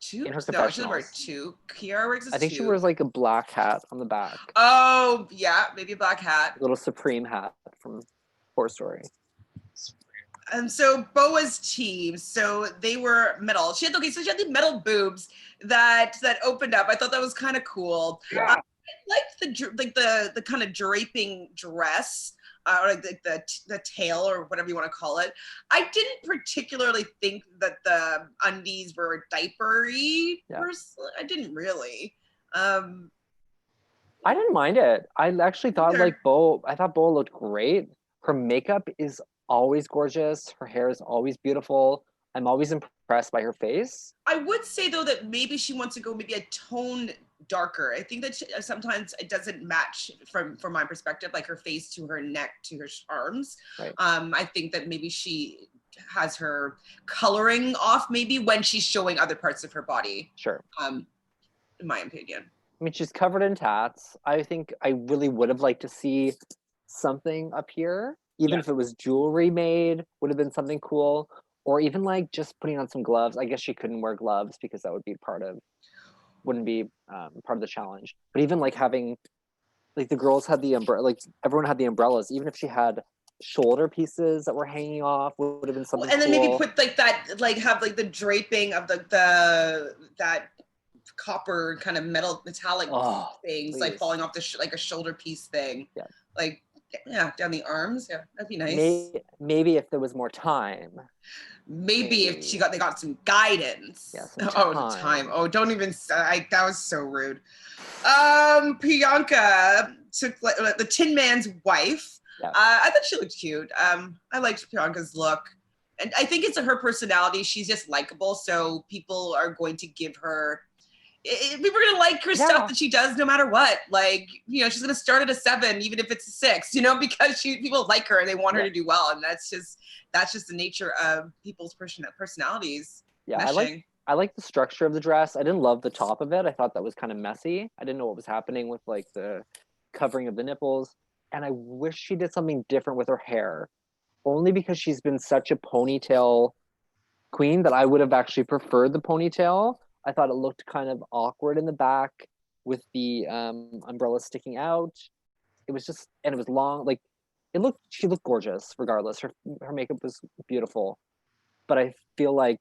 Two? In her No, she doesn't wear confessionals. two. Kiara wears a I think two. she wears like a black hat on the back. Oh, yeah, maybe a black hat. Little Supreme hat from Horror Story. So Boa's team, so they were metal. She had the metal boobs that opened up. I thought that was kind of cool. Yeah. I liked the kind of draping dress, or like the tail, or whatever you want to call it. I didn't particularly think that the undies were diapery. Yeah. I didn't really. I didn't mind it. I actually thought I thought Boa looked great. Her makeup is always gorgeous. Her hair is always beautiful. I'm always impressed by her face. I would say though that maybe she wants to go maybe a tone darker. I think that sometimes it doesn't match from my perspective, like her face to her neck to her arms. Right. I think that maybe she has her coloring off maybe when she's showing other parts of her body. Sure. In my opinion. I mean, she's covered in tats. I think I really would have liked to see something up here. Even if it was jewelry made, would have been something cool. Or even like just putting on some gloves. I guess she couldn't wear gloves because that would be wouldn't be part of the challenge. But even like having, like the girls had the umbrella, like everyone had the umbrellas. Even if she had shoulder pieces that were hanging off, would have been something and then cool. maybe put like that, like have like the draping of that copper kind of metallic things, please. like falling off like a shoulder piece thing. Yeah. Like, Yeah, down the arms. Yeah, that'd be nice. Maybe if there was more time. Maybe if they got some guidance. Yeah, some Oh, the time. Oh, don't even say, that was so rude. Priyanka took the Tin Man's wife. Yeah. I thought she looked cute. I liked Priyanka's look. And I think it's her personality. She's just likable. So people are going to give her, people are going to like her stuff that she does no matter what. Like, you know, she's going to start at a 7, even if it's a 6, you know, because people like her and they want her to do well. And that's just the nature of people's personalities. Yeah, meshing. I like the structure of the dress. I didn't love the top of it. I thought that was kind of messy. I didn't know what was happening with like the covering of the nipples. And I wish she did something different with her hair, only because she's been such a ponytail queen that I would have actually preferred the ponytail. I thought it looked kind of awkward in the back with the umbrella sticking out. It was just, and it was long. Like she looked gorgeous regardless. Her makeup was beautiful, but I feel like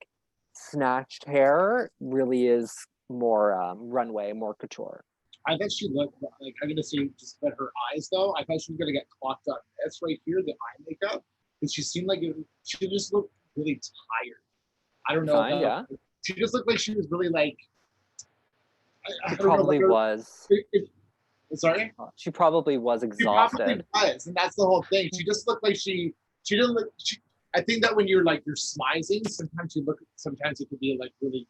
snatched hair really is more runway, more couture. I thought she looked like, I'm gonna say just about her eyes though. I thought she was gonna get clocked up. That's right here, the eye makeup, because she seemed like she just looked really tired. I don't know. She just looked like she was really like. She probably was. Sorry. She probably was exhausted. She probably was, and that's the whole thing. She just looked like she didn't look. I think that when you're smizing, sometimes it could be like really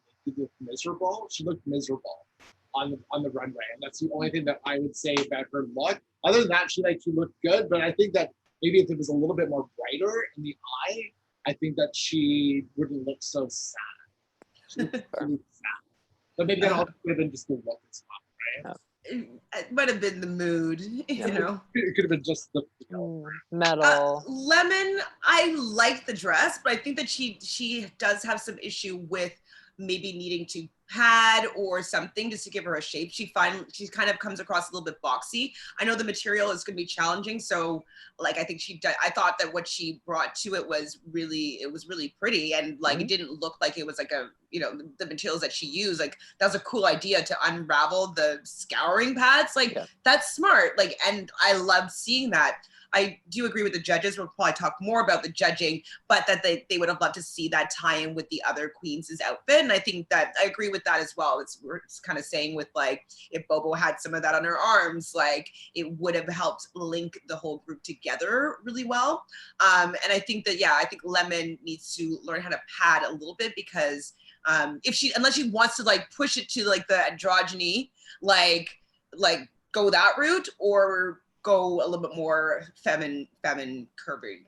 miserable. She looked miserable on the runway, and that's the only thing that I would say about her look. Other than that, she looked good, but I think that maybe if it was a little bit more brighter in the eye, I think that she wouldn't look so sad. She looked really sad, but maybe that also could have been just the look and stuff, right? It might have been the mood, you know. It could have been just the metal. Lemon, I like the dress, but I think that she does have some issue with maybe needing to pad or something just to give her a shape. She kind of comes across a little bit boxy. I know the material is going to be challenging, so like I think I thought that what she brought to it was really pretty, and like it didn't look like it was like the materials that she used, like that was a cool idea to unravel the scouring pads. Like that's smart. Like, and I loved seeing that. I do agree with the judges. We'll probably talk more about the judging, but that they would have loved to see that tie in with the other queens' outfit. And I think that I agree with that as well. It's kind of saying with like, if Bobo had some of that on her arms, like it would have helped link the whole group together really well. And I think that, I think Lemon needs to learn how to pad a little bit, because unless she wants to like push it to like the androgyny, like go that route, or go a little bit more feminine, curvy,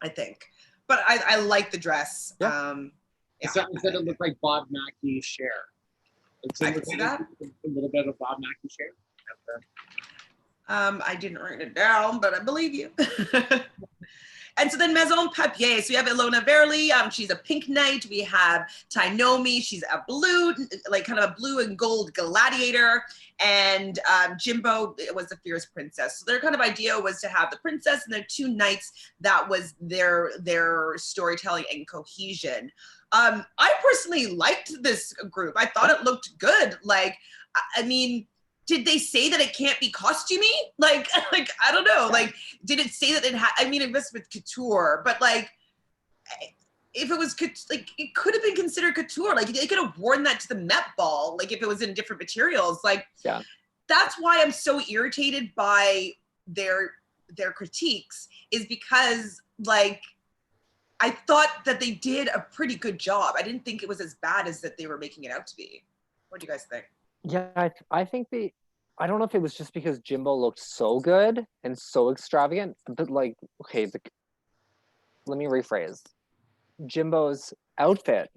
I think. But I like the dress. It it looked like Bob Mackey's Cher. I can see that. A little bit of Bob Mackey's Cher. I didn't write it down, but I believe you. And so then Maison Papier. So we have Ilona Verley. She's a pink knight. We have Tainomi. She's a blue, like kind of a blue and gold gladiator. And Jimbo was the fierce princess. So their kind of idea was to have the princess and their 2 knights. That was their storytelling and cohesion. I personally liked this group. I thought it looked good. Like, I mean, did they say that it can't be costumey? Like I don't know. Like, did it say that it had? I mean, it was with couture, but like, if it was like, it could have been considered couture. Like, they could have worn that to the Met Ball. Like, if it was in different materials. Like, that's why I'm so irritated by their critiques, is because like, I thought that they did a pretty good job. I didn't think it was as bad as that they were making it out to be. What do you guys think? Yeah, I think I don't know if it was just because Jimbo looked so good and so extravagant, but like, okay, let me rephrase. Jimbo's outfit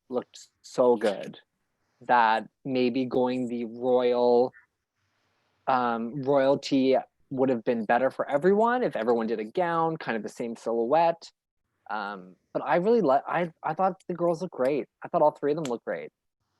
looked so good that maybe going the royalty would have been better for everyone if everyone did a gown, kind of the same silhouette. But I really I thought the girls looked great. I thought all 3 of them looked great.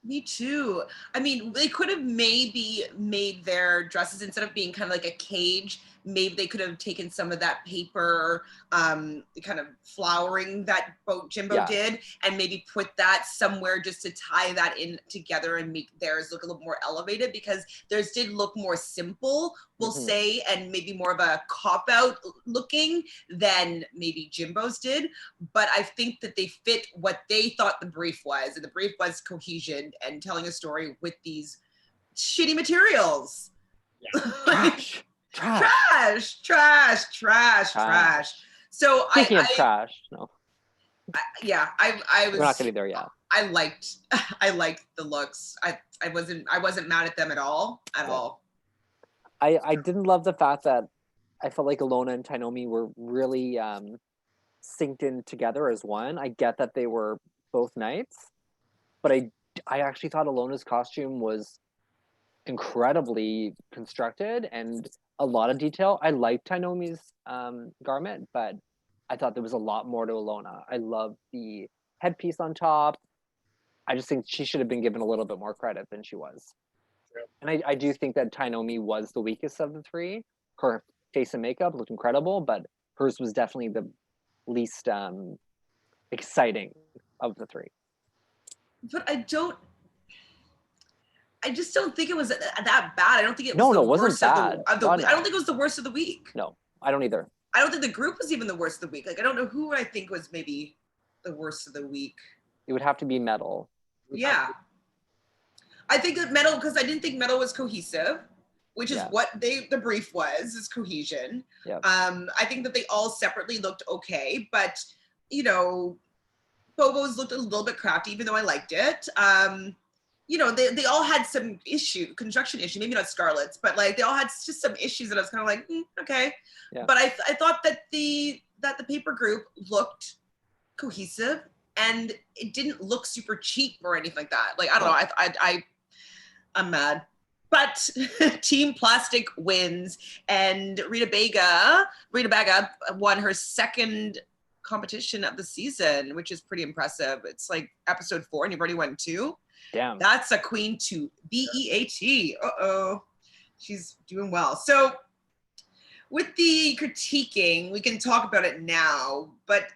Me too. I mean, they could have maybe made their dresses, instead of being kind of like a cage, maybe they could have taken some of that paper, kind of flowering that Jimbo did, and maybe put that somewhere just to tie that in together and make theirs look a little more elevated, because theirs did look more simple, we'll say, and maybe more of a cop-out looking than maybe Jimbo's did. But I think that they fit what they thought the brief was, and the brief was cohesion and telling a story with these shitty materials. Trash. So Speaking of trash, no. I was. We're not getting there yet. I liked the looks. I wasn't mad at them at all. I didn't love the fact that I felt like Ilona and Tainomi were really synced in together as one. I get that they were both knights, but I actually thought Ilona's costume was incredibly constructed and a lot of detail. I liked Tainomi's garment, but I thought there was a lot more to Ilona. I love the headpiece on top. I just think she should have been given a little bit more credit than she was. True. And I do think that Tainomi was the weakest of the three. Her face and makeup looked incredible, but hers was definitely the least exciting of the three. But I just don't think it was that bad. I don't think it was No, the it wasn't worst bad. of the week. I don't think it was the worst of the week. No, I don't either. I don't think the group was even the worst of the week. Like, I don't know who I think was maybe the worst of the week. It would have to be Metal. Yeah. I think that Metal, because I didn't think Metal was cohesive, which is what the brief was, is cohesion. Yeah. I think that they all separately looked okay, but, you know, Bobo's looked a little bit crafty, even though I liked it. You know, they all had some construction issue, maybe not Scarlett's, but like they all had just some issues that I was kind of like, okay. Yeah. But I thought that the paper group looked cohesive and it didn't look super cheap or anything like that. Like, I don't know, I'm mad. But Team Plastic wins, and Rita Vega won her second competition of the season, which is pretty impressive. It's like episode 4 and you've already won 2. Damn. That's a queen to BEAT. Uh-oh. She's doing well. So with the critiquing, we can talk about it now, but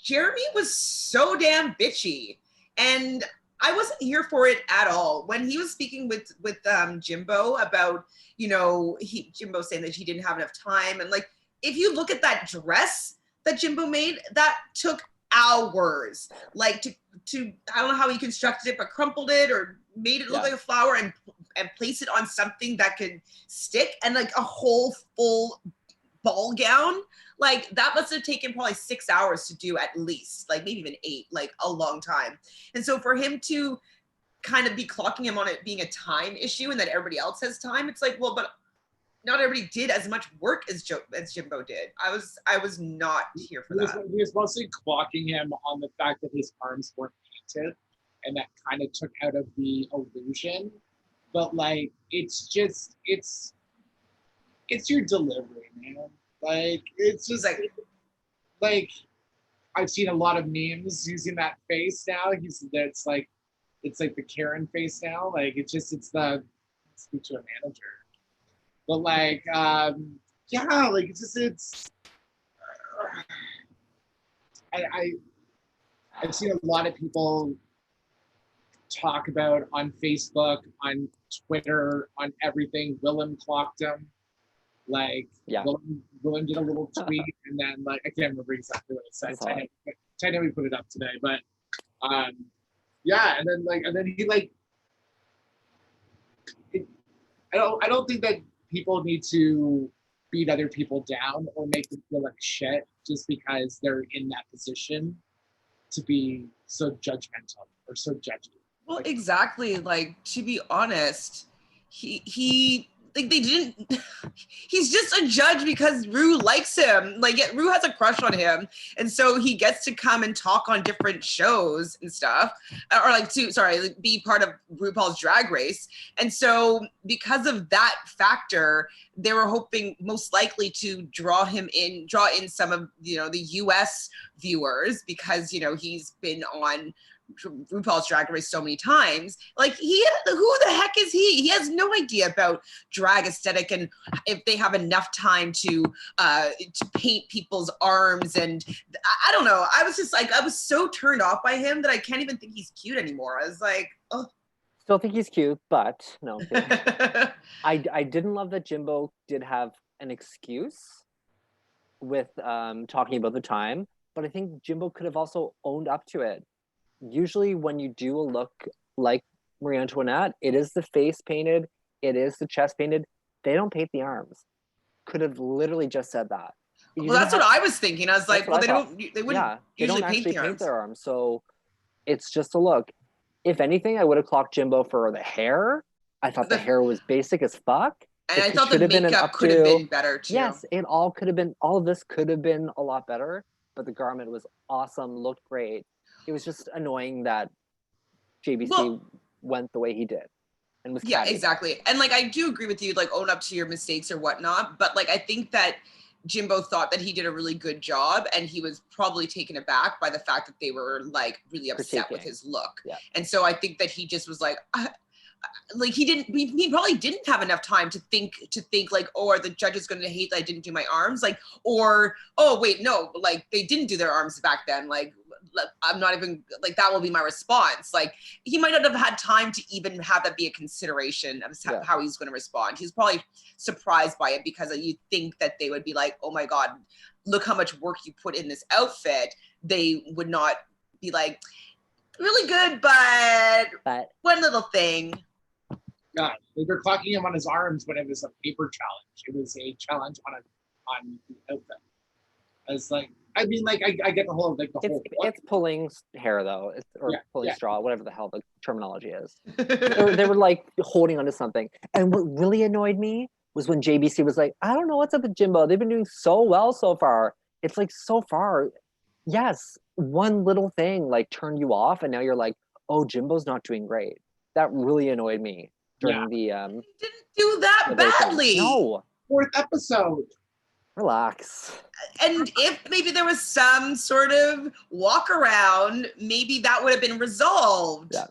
Jeremy was so damn bitchy. And I wasn't here for it at all. When he was speaking with Jimbo about, you know, Jimbo saying that he didn't have enough time. And like, if you look at that dress that Jimbo made, that took hours. Like to I don't know how he constructed it, but crumpled it or made it look like a flower and place it on something that could stick, and like a whole full ball gown. Like that must have taken probably 6 hours to do at least, like maybe even 8, like a long time. And so for him to kind of be clocking him on it being a time issue and that everybody else has time, it's like, well, but not everybody did as much work as Jimbo did. I was not here for that. He was mostly clocking him on the fact that his arms weren't painted, and that kind of took out of the illusion. But like, it's your delivery, man. Like, it's just like I've seen a lot of memes using that face now. It's like the Karen face now. Like it's speak to a manager. But like, like I've seen a lot of people talk about on Facebook, on Twitter, on everything. Willem clocked him. Like, Willem did a little tweet, and then like I can't remember exactly what it said. I know we put it up today, but and then he like. I don't think that people need to beat other people down or make them feel like shit just because they're in that position to be so judgmental or so judgy. Well, exactly. Like, to be honest, he like they didn't. He's just a judge because Ru likes him. Like, Ru has a crush on him, and so he gets to come and talk on different shows and stuff, or be part of RuPaul's Drag Race. And so, because of that factor, they were hoping most likely to draw in some of the U.S. viewers because he's been on RuPaul's Drag Race so many times. Like who the heck is he? He has no idea about drag aesthetic and if they have enough time to paint people's arms. And I don't know. I was just like, I was so turned off by him that I can't even think he's cute anymore. I was like, oh. Still think he's cute, but no. I didn't love that Jimbo did have an excuse with talking about the time, but I think Jimbo could have also owned up to it. Usually when you do a look like Marie Antoinette, it is the face painted, it is the chest painted. They don't paint the arms. Could have literally just said that. Well, that's what I was thinking. I was like, well, they wouldn't usually paint the arms. Their arms, so it's just a look. If anything, I would have clocked Jimbo for the hair. I thought the hair was basic as fuck. And I thought the makeup could have been better too. Yes, all of this could have been a lot better, but the garment was awesome, looked great. It was just annoying that JBC went the way he did. And was catty. Exactly. And like, I do agree with you, like own up to your mistakes or whatnot. But like, I think that Jimbo thought that he did a really good job, and he was probably taken aback by the fact that they were like really upset with his look. Yeah. And so I think that he just was like he probably didn't have enough time to think like, oh, are the judges going to hate that I didn't do my arms? Like, or, oh wait, no, like they didn't do their arms back then. Like, I'm not even like, that will be my response. Like, he might not have had time to even have that be a consideration of how he's going to respond. He's probably surprised by it because you think that they would be like, oh my God, look how much work you put in this outfit. They would not be like, really good, but one little thing. God, they were clocking him on his arms when it was a paper challenge. It was a challenge on the outfit. I was like, I mean, like, I get the whole, like, it's pulling hair, though, pulling straw, whatever the hell the terminology is. they were, like, holding onto something. And what really annoyed me was when JBC was like, I don't know what's up with Jimbo. They've been doing so well so far. It's like, so far, yes, one little thing, like, turned you off, and now you're like, oh, Jimbo's not doing great. That really annoyed me during the... He didn't do that badly. No. 4th episode. Relax. And if maybe there was some sort of walk around, maybe that would have been resolved. Yeah.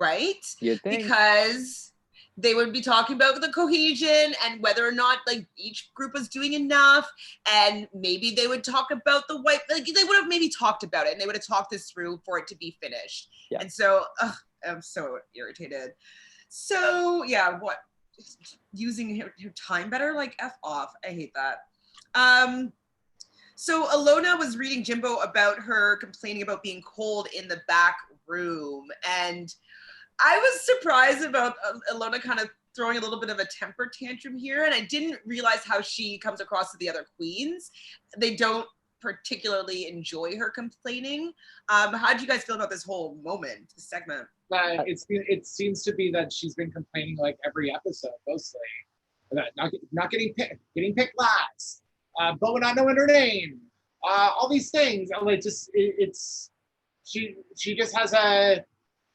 Right? You'd think. Because they would be talking about the cohesion and whether or not like each group was doing enough. And maybe they would talk about the white, like they would have maybe talked about it and they would have talked this through for it to be finished. Yeah. And so I'm so irritated. So yeah, what? Using her time better? Like F off. I hate that. So Alona was reading Jimbo about her complaining about being cold in the back room. And I was surprised about Alona kind of throwing a little bit of a temper tantrum here. And I didn't realize how she comes across to the other queens. They don't particularly enjoy her complaining. How do you guys feel about this whole moment, this segment? It seems to be that she's been complaining like every episode, mostly. Not getting picked last. But not knowing her name, all these things. She just has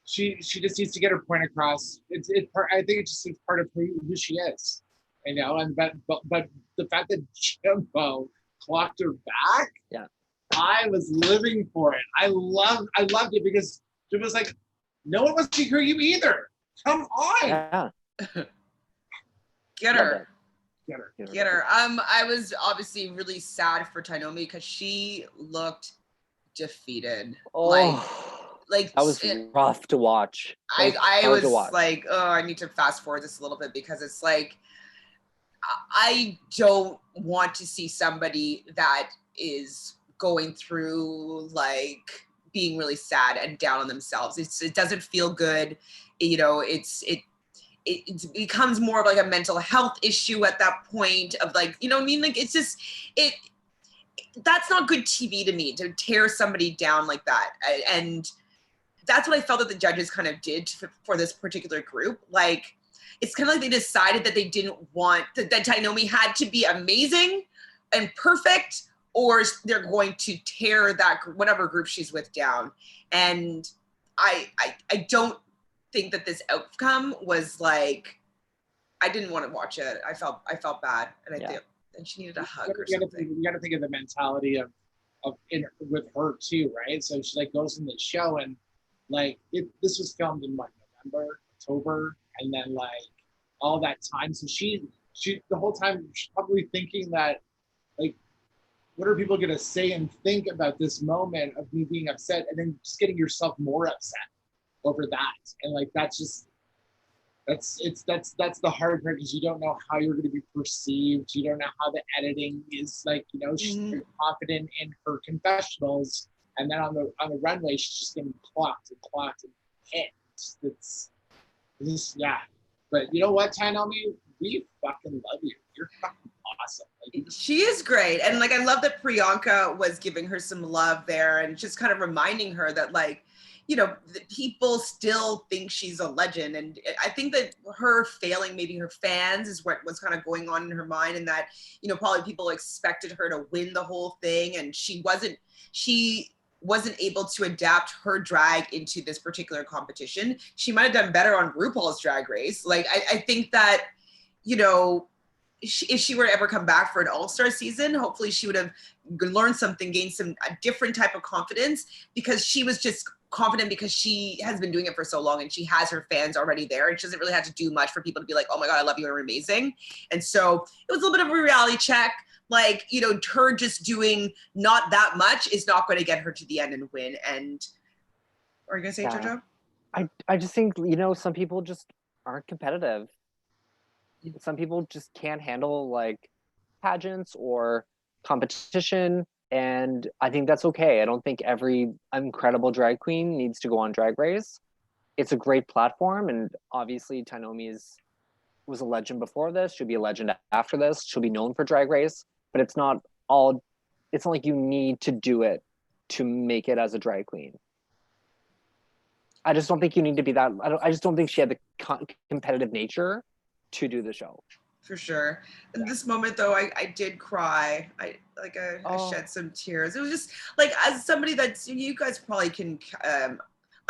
she just needs to get her point across. I think it's part of who she is, you know. And but the fact that Jimbo clocked her back, yeah, I was living for it. I loved it because Jimbo's like, no one wants to hear you either. Come on, yeah. Get her. I was obviously really sad for Tainomi because she looked defeated. Oh, like that was rough to watch. I was like, oh, I need to fast forward this a little bit because it's like, I don't want to see somebody that is going through like being really sad and down on themselves. It doesn't feel good. You know, it becomes more of like a mental health issue at that point of like, you know what I mean? Like, it's just, that's not good TV to me, to tear somebody down like that. And that's what I felt that the judges kind of did for this particular group. Like, it's kind of like they decided that they didn't want, that Tainomi had to be amazing and perfect, or they're going to tear that, whatever group she's with, down. And I don't think that this outcome was like, I didn't want to watch it. I felt bad, and I think and she needed a hug or something. You got to think of the mentality of with her too, right? So she like goes in the show and like this was filmed in what, November, October, and then like all that time. So she the whole time she's probably thinking that like, what are people gonna say and think about this moment of me being upset, and then just getting yourself more upset over that. And like that's the hard part, because you don't know how you're going to be perceived. You don't know how the editing is, like, you know, she's very confident in her confessionals, and then on the runway she's just getting clocked and hit. It's yeah. But you know what, Naomi, we fucking love you. You're fucking awesome. Like, she is great. And like I love that Priyanka was giving her some love there and just kind of reminding her that, like, you know, people still think she's a legend. And I think that her failing maybe her fans is what was kind of going on in her mind, and that, you know, probably people expected her to win the whole thing, and she wasn't able to adapt her drag into this particular competition. She might have done better on RuPaul's Drag Race. Like, I think that, you know, if she were to ever come back for an all-star season, hopefully she would have learned something, gained a different type of confidence, because she was just confident because she has been doing it for so long and she has her fans already there, and she doesn't really have to do much for people to be like, oh my God, I love you, you're amazing. And so it was a little bit of a reality check. Like, you know, her just doing not that much is not going to get her to the end and win. And are you going to say, Jojo? I just think, you know, some people just aren't competitive. Some people just can't handle like pageants or competition, and I think that's okay. I don't think every incredible drag queen needs to go on Drag Race. It's a great platform, and obviously Naomi was a legend before this. She'll be a legend after this. She'll be known for Drag Race, but it's not like you need to do it to make it as a drag queen. I just don't think you need to be that. I just don't think she had the competitive nature to do the show. For sure. In this moment though, I did cry. I shed some tears. It was just like, as somebody that's, you guys probably can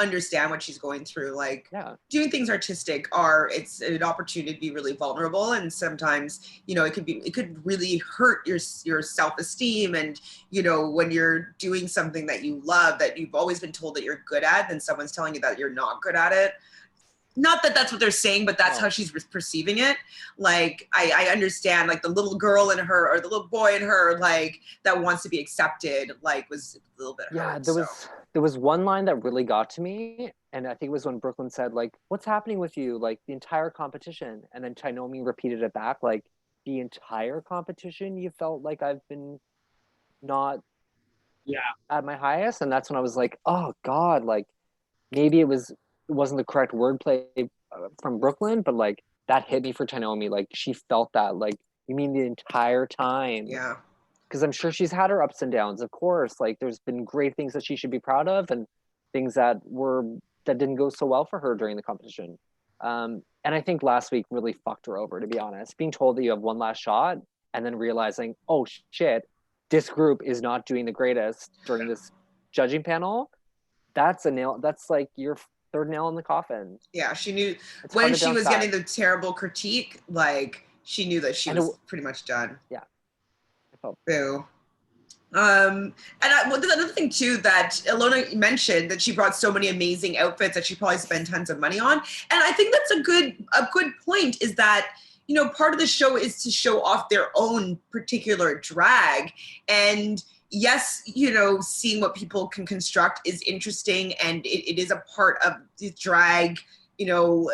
understand what she's going through. Like, doing things artistic it's an opportunity to be really vulnerable, and sometimes, you know, it could really hurt your self-esteem. And, you know, when you're doing something that you love, that you've always been told that you're good at, then someone's telling you that you're not good at it. Not that that's what they're saying, but that's how she's perceiving it. Like, I understand, like, the little girl in her, or the little boy in her, like, that wants to be accepted, like, was a little bit hurt. There was one line that really got to me, and I think it was when Brooklyn said, like, what's happening with you, like, the entire competition? And then Naomi repeated it back, like, the entire competition, you felt like I've been not at my highest? And that's when I was like, oh God, like, maybe it wasn't the correct wordplay from Brooklyn, but like that hit me for Naomi. Like, she felt that, like, you mean the entire time? Yeah. Because I'm sure she's had her ups and downs, of course. Like, there's been great things that she should be proud of, and things that didn't go so well for her during the competition. And I think last week really fucked her over, to be honest. Being told that you have one last shot, and then realizing, oh shit, this group is not doing the greatest during this judging panel. That's like your third nail in the coffin. Yeah, she knew when she was getting the terrible critique, like, she knew that she was pretty much done. Yeah. Boo. Another thing too that Ilona mentioned, that she brought so many amazing outfits that she probably spent tons of money on. And I think that's a good point, is that, you know, part of the show is to show off their own particular drag. And yes, you know, seeing what people can construct is interesting, and it is a part of the drag, you know,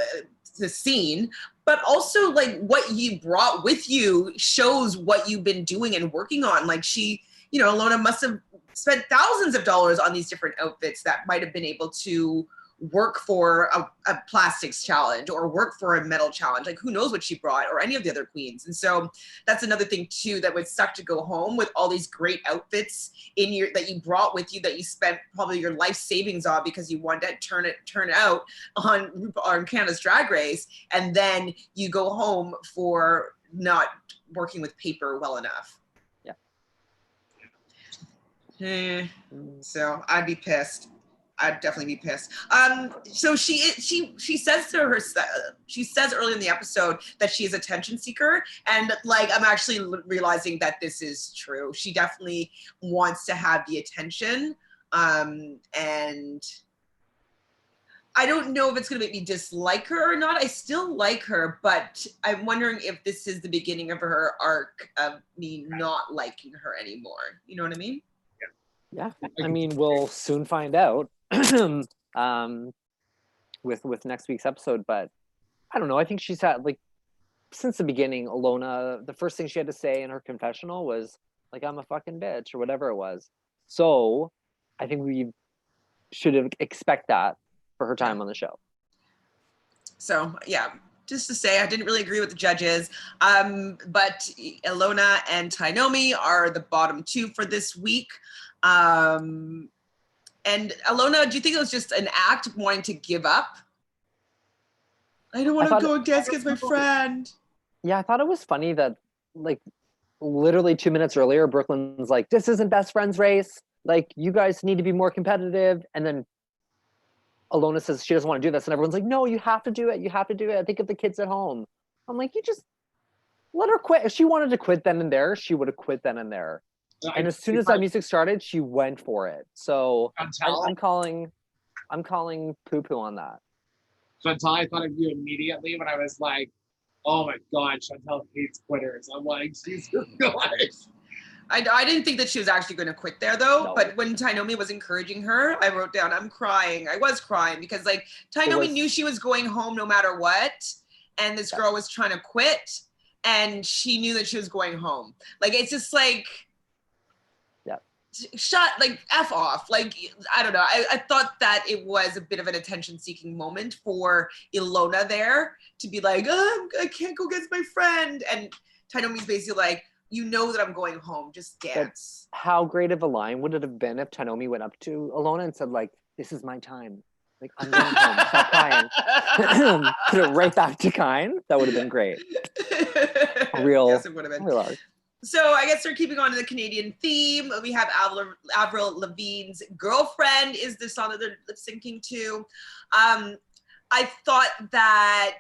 the scene. But also, like, what you brought with you shows what you've been doing and working on. Like, she, you know, Ilona must have spent thousands of dollars on these different outfits that might have been able to work for a plastics challenge or work for a metal challenge. Like, who knows what she brought, or any of the other queens. And so that's another thing too, that would suck to go home with all these great outfits that you brought with you, that you spent probably your life savings on because you wanted to turn out on Canada's Drag Race, and then you go home for not working with paper well enough. So I'd be pissed. I'd definitely be pissed. So she says to her, she says early in the episode that she is an attention seeker, and like, I'm actually realizing that this is true. She definitely wants to have the attention, and I don't know if it's going to make me dislike her or not. I still like her, but I'm wondering if this is the beginning of her arc of me not liking her anymore. You know what I mean? Yeah. I mean, we'll soon find out with next week's episode, but I don't know. I think she's had, like, since the beginning, Alona, the first thing she had to say in her confessional was, like, I'm a fucking bitch, or whatever it was. So I think we should have expect that for her time on the show. So, yeah, just to say, I didn't really agree with the judges, but Alona and Tainomi are the bottom two for this week. And Alona, do you think it was just an act wanting to give up? I don't want to go dance against my friend. Yeah, I thought it was funny that, like, literally 2 minutes earlier, Brooklyn's like, this isn't best friends race. Like, you guys need to be more competitive. And then Alona says she doesn't want to do this. And everyone's like, no, you have to do it. You have to do it. Think of the kids at home. I'm like, you just let her quit. If she wanted to quit then and there, she would have quit then and there. And as soon as that music started, she went for it. So I'm calling poo-poo on that. Chantele, I thought of you immediately when I was like, oh my God, Chantele hates quitters. I'm like, Jesus Christ. I didn't think that she was actually going to quit there, though. No. But when Tainomi was encouraging her, I wrote down, I'm crying. I was crying because, like, Tainomi knew she was going home no matter what. And this girl was trying to quit. And she knew that she was going home. Like, it's just like, F off. Like, I don't know. I thought that it was a bit of an attention-seeking moment for Ilona there to be like, oh, I can't go against my friend. And Tainomi's basically like, you know that I'm going home, just dance. But how great of a line would it have been if Tainomi went up to Ilona and said, like, this is my time. Like, I'm going home. Stop crying. Put it right back to Kine. That would have been great. Yes, it would have been. Real art. So I guess they're keeping on to the Canadian theme. We have Avril Lavigne's Girlfriend is the song that they're lip syncing to. I thought that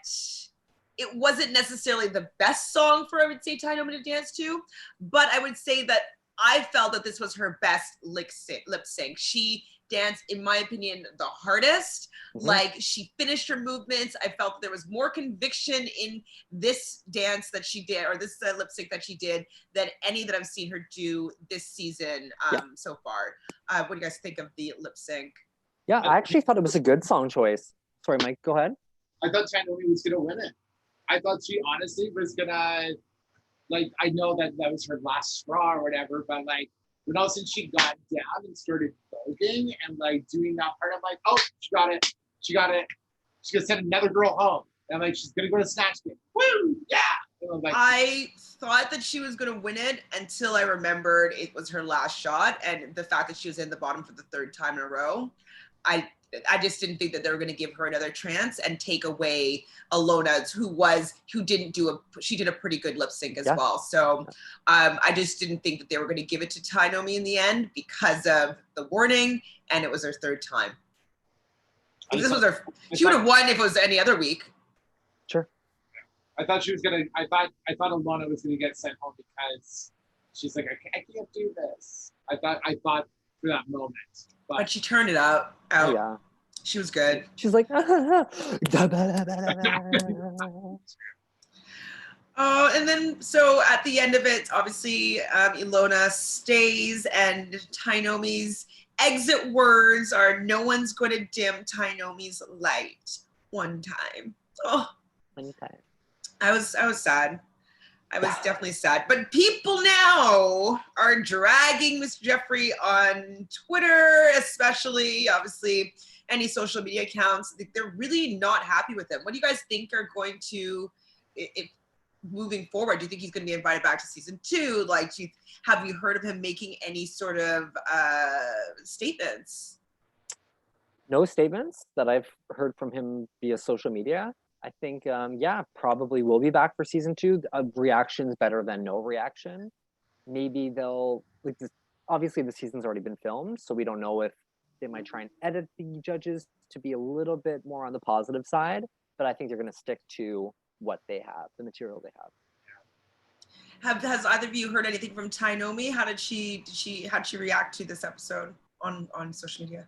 it wasn't necessarily the best song for, I would say, Tainomi to dance to, but I would say that I felt that this was her best lip sync. She danced, in my opinion, the hardest. Mm-hmm. Like, she finished her movements. I felt that there was more conviction in this dance that she did, or this lip sync that she did, than any that I've seen her do this season so far. What do you guys think of the lip sync? Yeah, I actually thought it was a good song choice. Sorry, Mike, go ahead. I thought Chantele was going to win it. I thought she honestly was going to, like, I know that was her last straw or whatever, but, like, when all of a sudden she got down and started voguing and, like, doing that part, I'm like, oh, she got it. She's going to send another girl home. And, like, she's going to go to Snatch Game. Woo! Yeah! Like, I thought that she was going to win it until I remembered it was her last shot. And the fact that she was in the bottom for the third time in a row, I just didn't think that they were going to give her another chance and take away Alona's, who did a pretty good lip sync as well. So I just didn't think that they were going to give it to Tainomi in the end because of the warning, and it was her third time. If this was she would have won if it was any other week. Sure. I thought she was gonna. I thought Alona was gonna get sent home because she's like, I can't do this. I thought for that moment. But she turned it out. Oh, yeah. She was good. She's like, oh, and then so at the end of it, obviously, Ilona stays, and Tainomi's exit words are, "No one's going to dim Tainomi's light." One time. Oh, one time. I was sad. I was definitely sad. But people now are dragging Mr. Jeffrey on Twitter, especially, obviously, any social media accounts. They're really not happy with him. What do you guys think are going to, if moving forward, do you think he's going to be invited back to season 2? Like, have you heard of him making any sort of statements? No statements that I've heard from him via social media. I think, probably will be back for season 2. Reaction's better than no reaction. Maybe they'll, like, obviously the season's already been filmed, so we don't know if they might try and edit the judges to be a little bit more on the positive side, but I think they're going to stick to what they have, the material they have. Has either of you heard anything from Tainomi? How'd she react to this episode on social media?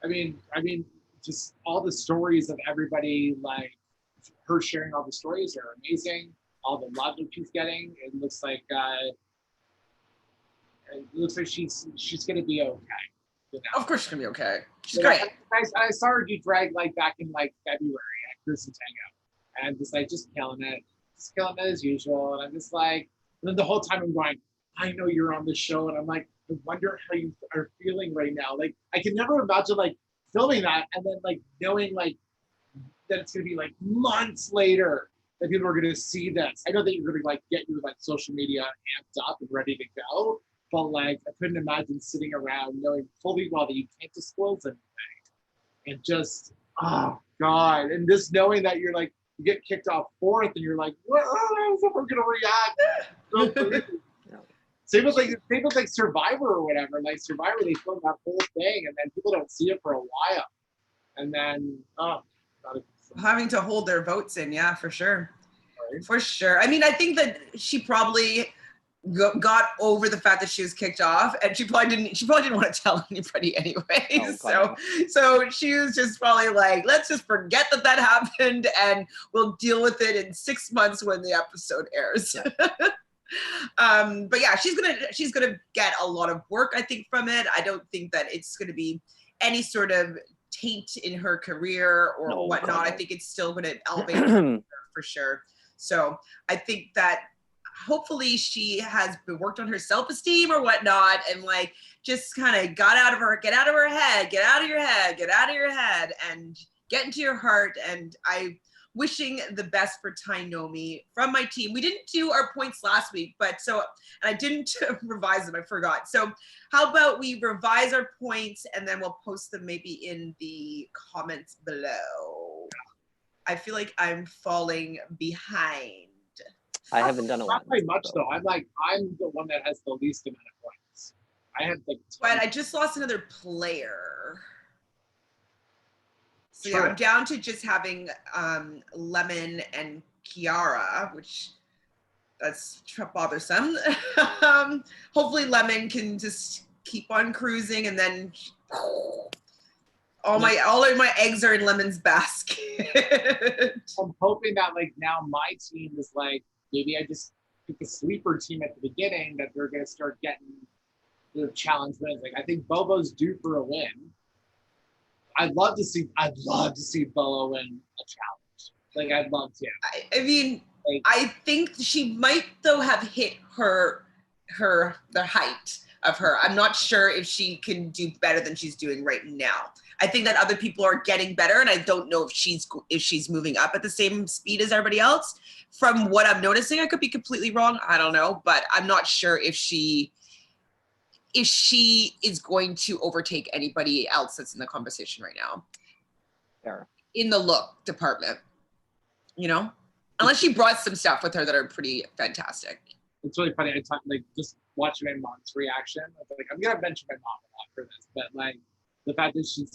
I mean, just all the stories of everybody, like her sharing all the stories are amazing. All the love that she's getting, it looks like she's gonna be okay. You know? Of course she's gonna be okay. She's So great. I saw her do drag like back in like February at Cruisin' Tango, and just like just killing it as usual. And I'm just like, and then the whole time I'm going, I know you're on the show, and I'm like, I wonder how you are feeling right now. Like I can never imagine like filming that and then like knowing like that it's gonna be like months later that people are gonna see this. I know that you're gonna like get your like social media amped up and ready to go, but like I couldn't imagine sitting around knowing fully well that you can't disclose anything and just oh god, and just knowing that you're like you get kicked off fourth and you're like, what? How's everyone gonna react? Same with like Survivor or whatever. Like Survivor, they film that whole thing and then people don't see it for a while, and then having to hold their votes in, yeah, for sure. Right. For sure. I mean, I think that she probably got over the fact that she was kicked off, and she probably didn't want to tell anybody anyway. So she was just probably like, let's just forget that happened, and we'll deal with it in 6 months when the episode airs. Yeah. But yeah, she's gonna get a lot of work, I think, from it. I don't think that it's gonna be any sort of taint in her career or whatnot. I think it's still going to elevate her for sure. So I think that hopefully she has worked on her self-esteem or whatnot, and like just kind of get out of your head and get into your heart. And I wishing the best for Tainomi from my team. We didn't do our points last week, and I didn't revise them, I forgot. So how about we revise our points and then we'll post them maybe in the comments below. I feel like I'm falling behind. I haven't done a lot. Not very much though. I'm the one that has the least amount of points. I had like 10. But I just lost another player. So Sure. yeah, I'm down to just having Lemon and Kiara, which that's bothersome. Hopefully Lemon can just keep on cruising, and then all of my eggs are in Lemon's basket. I'm hoping that like now my team is like, maybe I just pick a sleeper team at the beginning that they're gonna start getting the challenge wins. Like I think Bobo's due for a win. I'd love to see Boa win a challenge. Like I'd love to. I mean, like, I think she might though have hit the height of her. I'm not sure if she can do better than she's doing right now. I think that other people are getting better, and I don't know if she's moving up at the same speed as everybody else. From what I'm noticing, I could be completely wrong. I don't know, but I'm not sure if she is going to overtake anybody else that's in the conversation right now. Fair. In the look department, unless she brought some stuff with her that are pretty fantastic. It's really funny. I like just watching my mom's reaction. I was like, I'm gonna mention my mom a lot for this, but like the fact that she's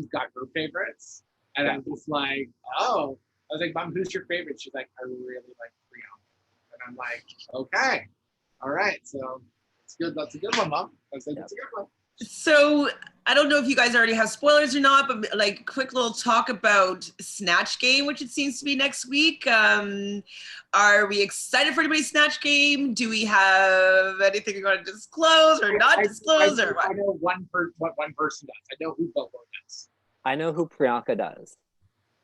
got her favorites, and I'm just like, oh, I was like, Mom, who's your favorite? She's like, I really like Priyanka, and I'm like, okay, all right, so it's good. That's a good one, Mom. I was like, it's a good one. So I don't know if you guys already have spoilers or not, but like quick little talk about Snatch Game, which it seems to be next week. Are we excited for anybody's Snatch Game? Do we have anything we want to disclose or not disclose? Or what? I know what one person does. I know who Bobo does. I know who Priyanka does.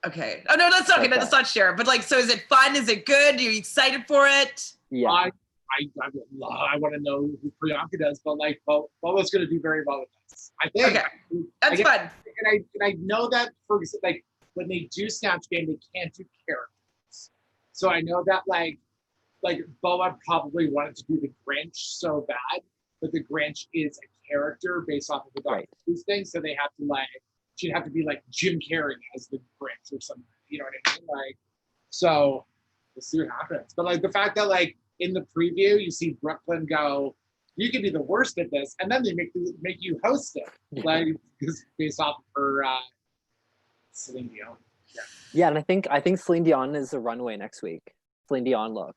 Okay. Oh no, that's okay. No, let's not share. But like, so is it fun? Is it good? Are you excited for it? Yeah. I want to know who Priyanka does, but like Bobo's going to do very well with this. I think. Okay. That's fun. And I know that for like when they do Snatch Game, they can't do characters. So I know that like Boa probably wanted to do the Grinch so bad, but the Grinch is a character based off of the Dr. Seuss thing, so they have to she'd have to be like Jim Carrey as the Grinch or something. You know what I mean? Like, so we'll see what happens. But like the fact that like in the preview you see Brooklyn go, you can be the worst at this, and then they make you host it, like because based off of her Celine Dion. Yeah, and I think Celine Dion is a runway next week. Celine Dion look.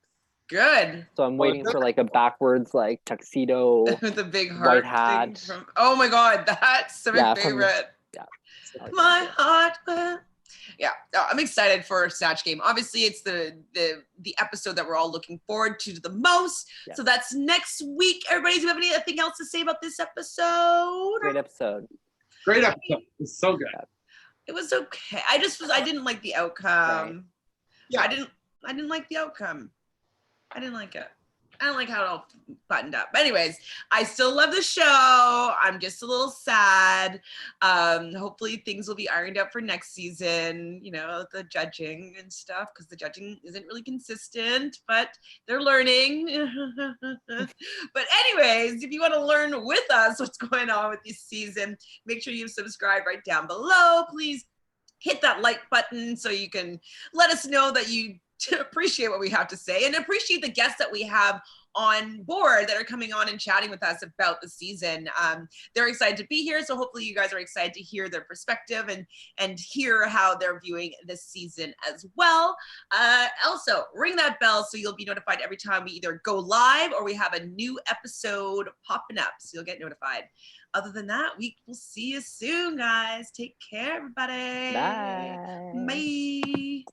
Good. So I'm waiting for like a backwards like tuxedo with a big heart white hat. oh my god, that's my favorite. My heart will. Yeah, I'm excited for Snatch Game. Obviously, it's the episode that we're all looking forward to the most. Yeah. So that's next week. Everybody, do you have anything else to say about this episode? Great episode. Great episode. It's so good. It was okay. I didn't like the outcome. Right. Yeah. I didn't like the outcome. I didn't like it. I don't like how it all buttoned up. But anyways, I still love the show. I'm just a little sad. Hopefully things will be ironed out for next season, you know, the judging and stuff, because the judging isn't really consistent, but they're learning. But anyways, if you want to learn with us what's going on with this season, make sure you subscribe right down below. Please hit that like button so you can let us know that you appreciate what we have to say and appreciate the guests that we have on board that are coming on and chatting with us about the season. They're excited to be here, so hopefully you guys are excited to hear their perspective and hear how they're viewing this season as well. Also, ring that bell so you'll be notified every time we either go live or we have a new episode popping up, so you'll get notified. Other than that, we will see you soon, guys. Take care, everybody. Bye. Bye.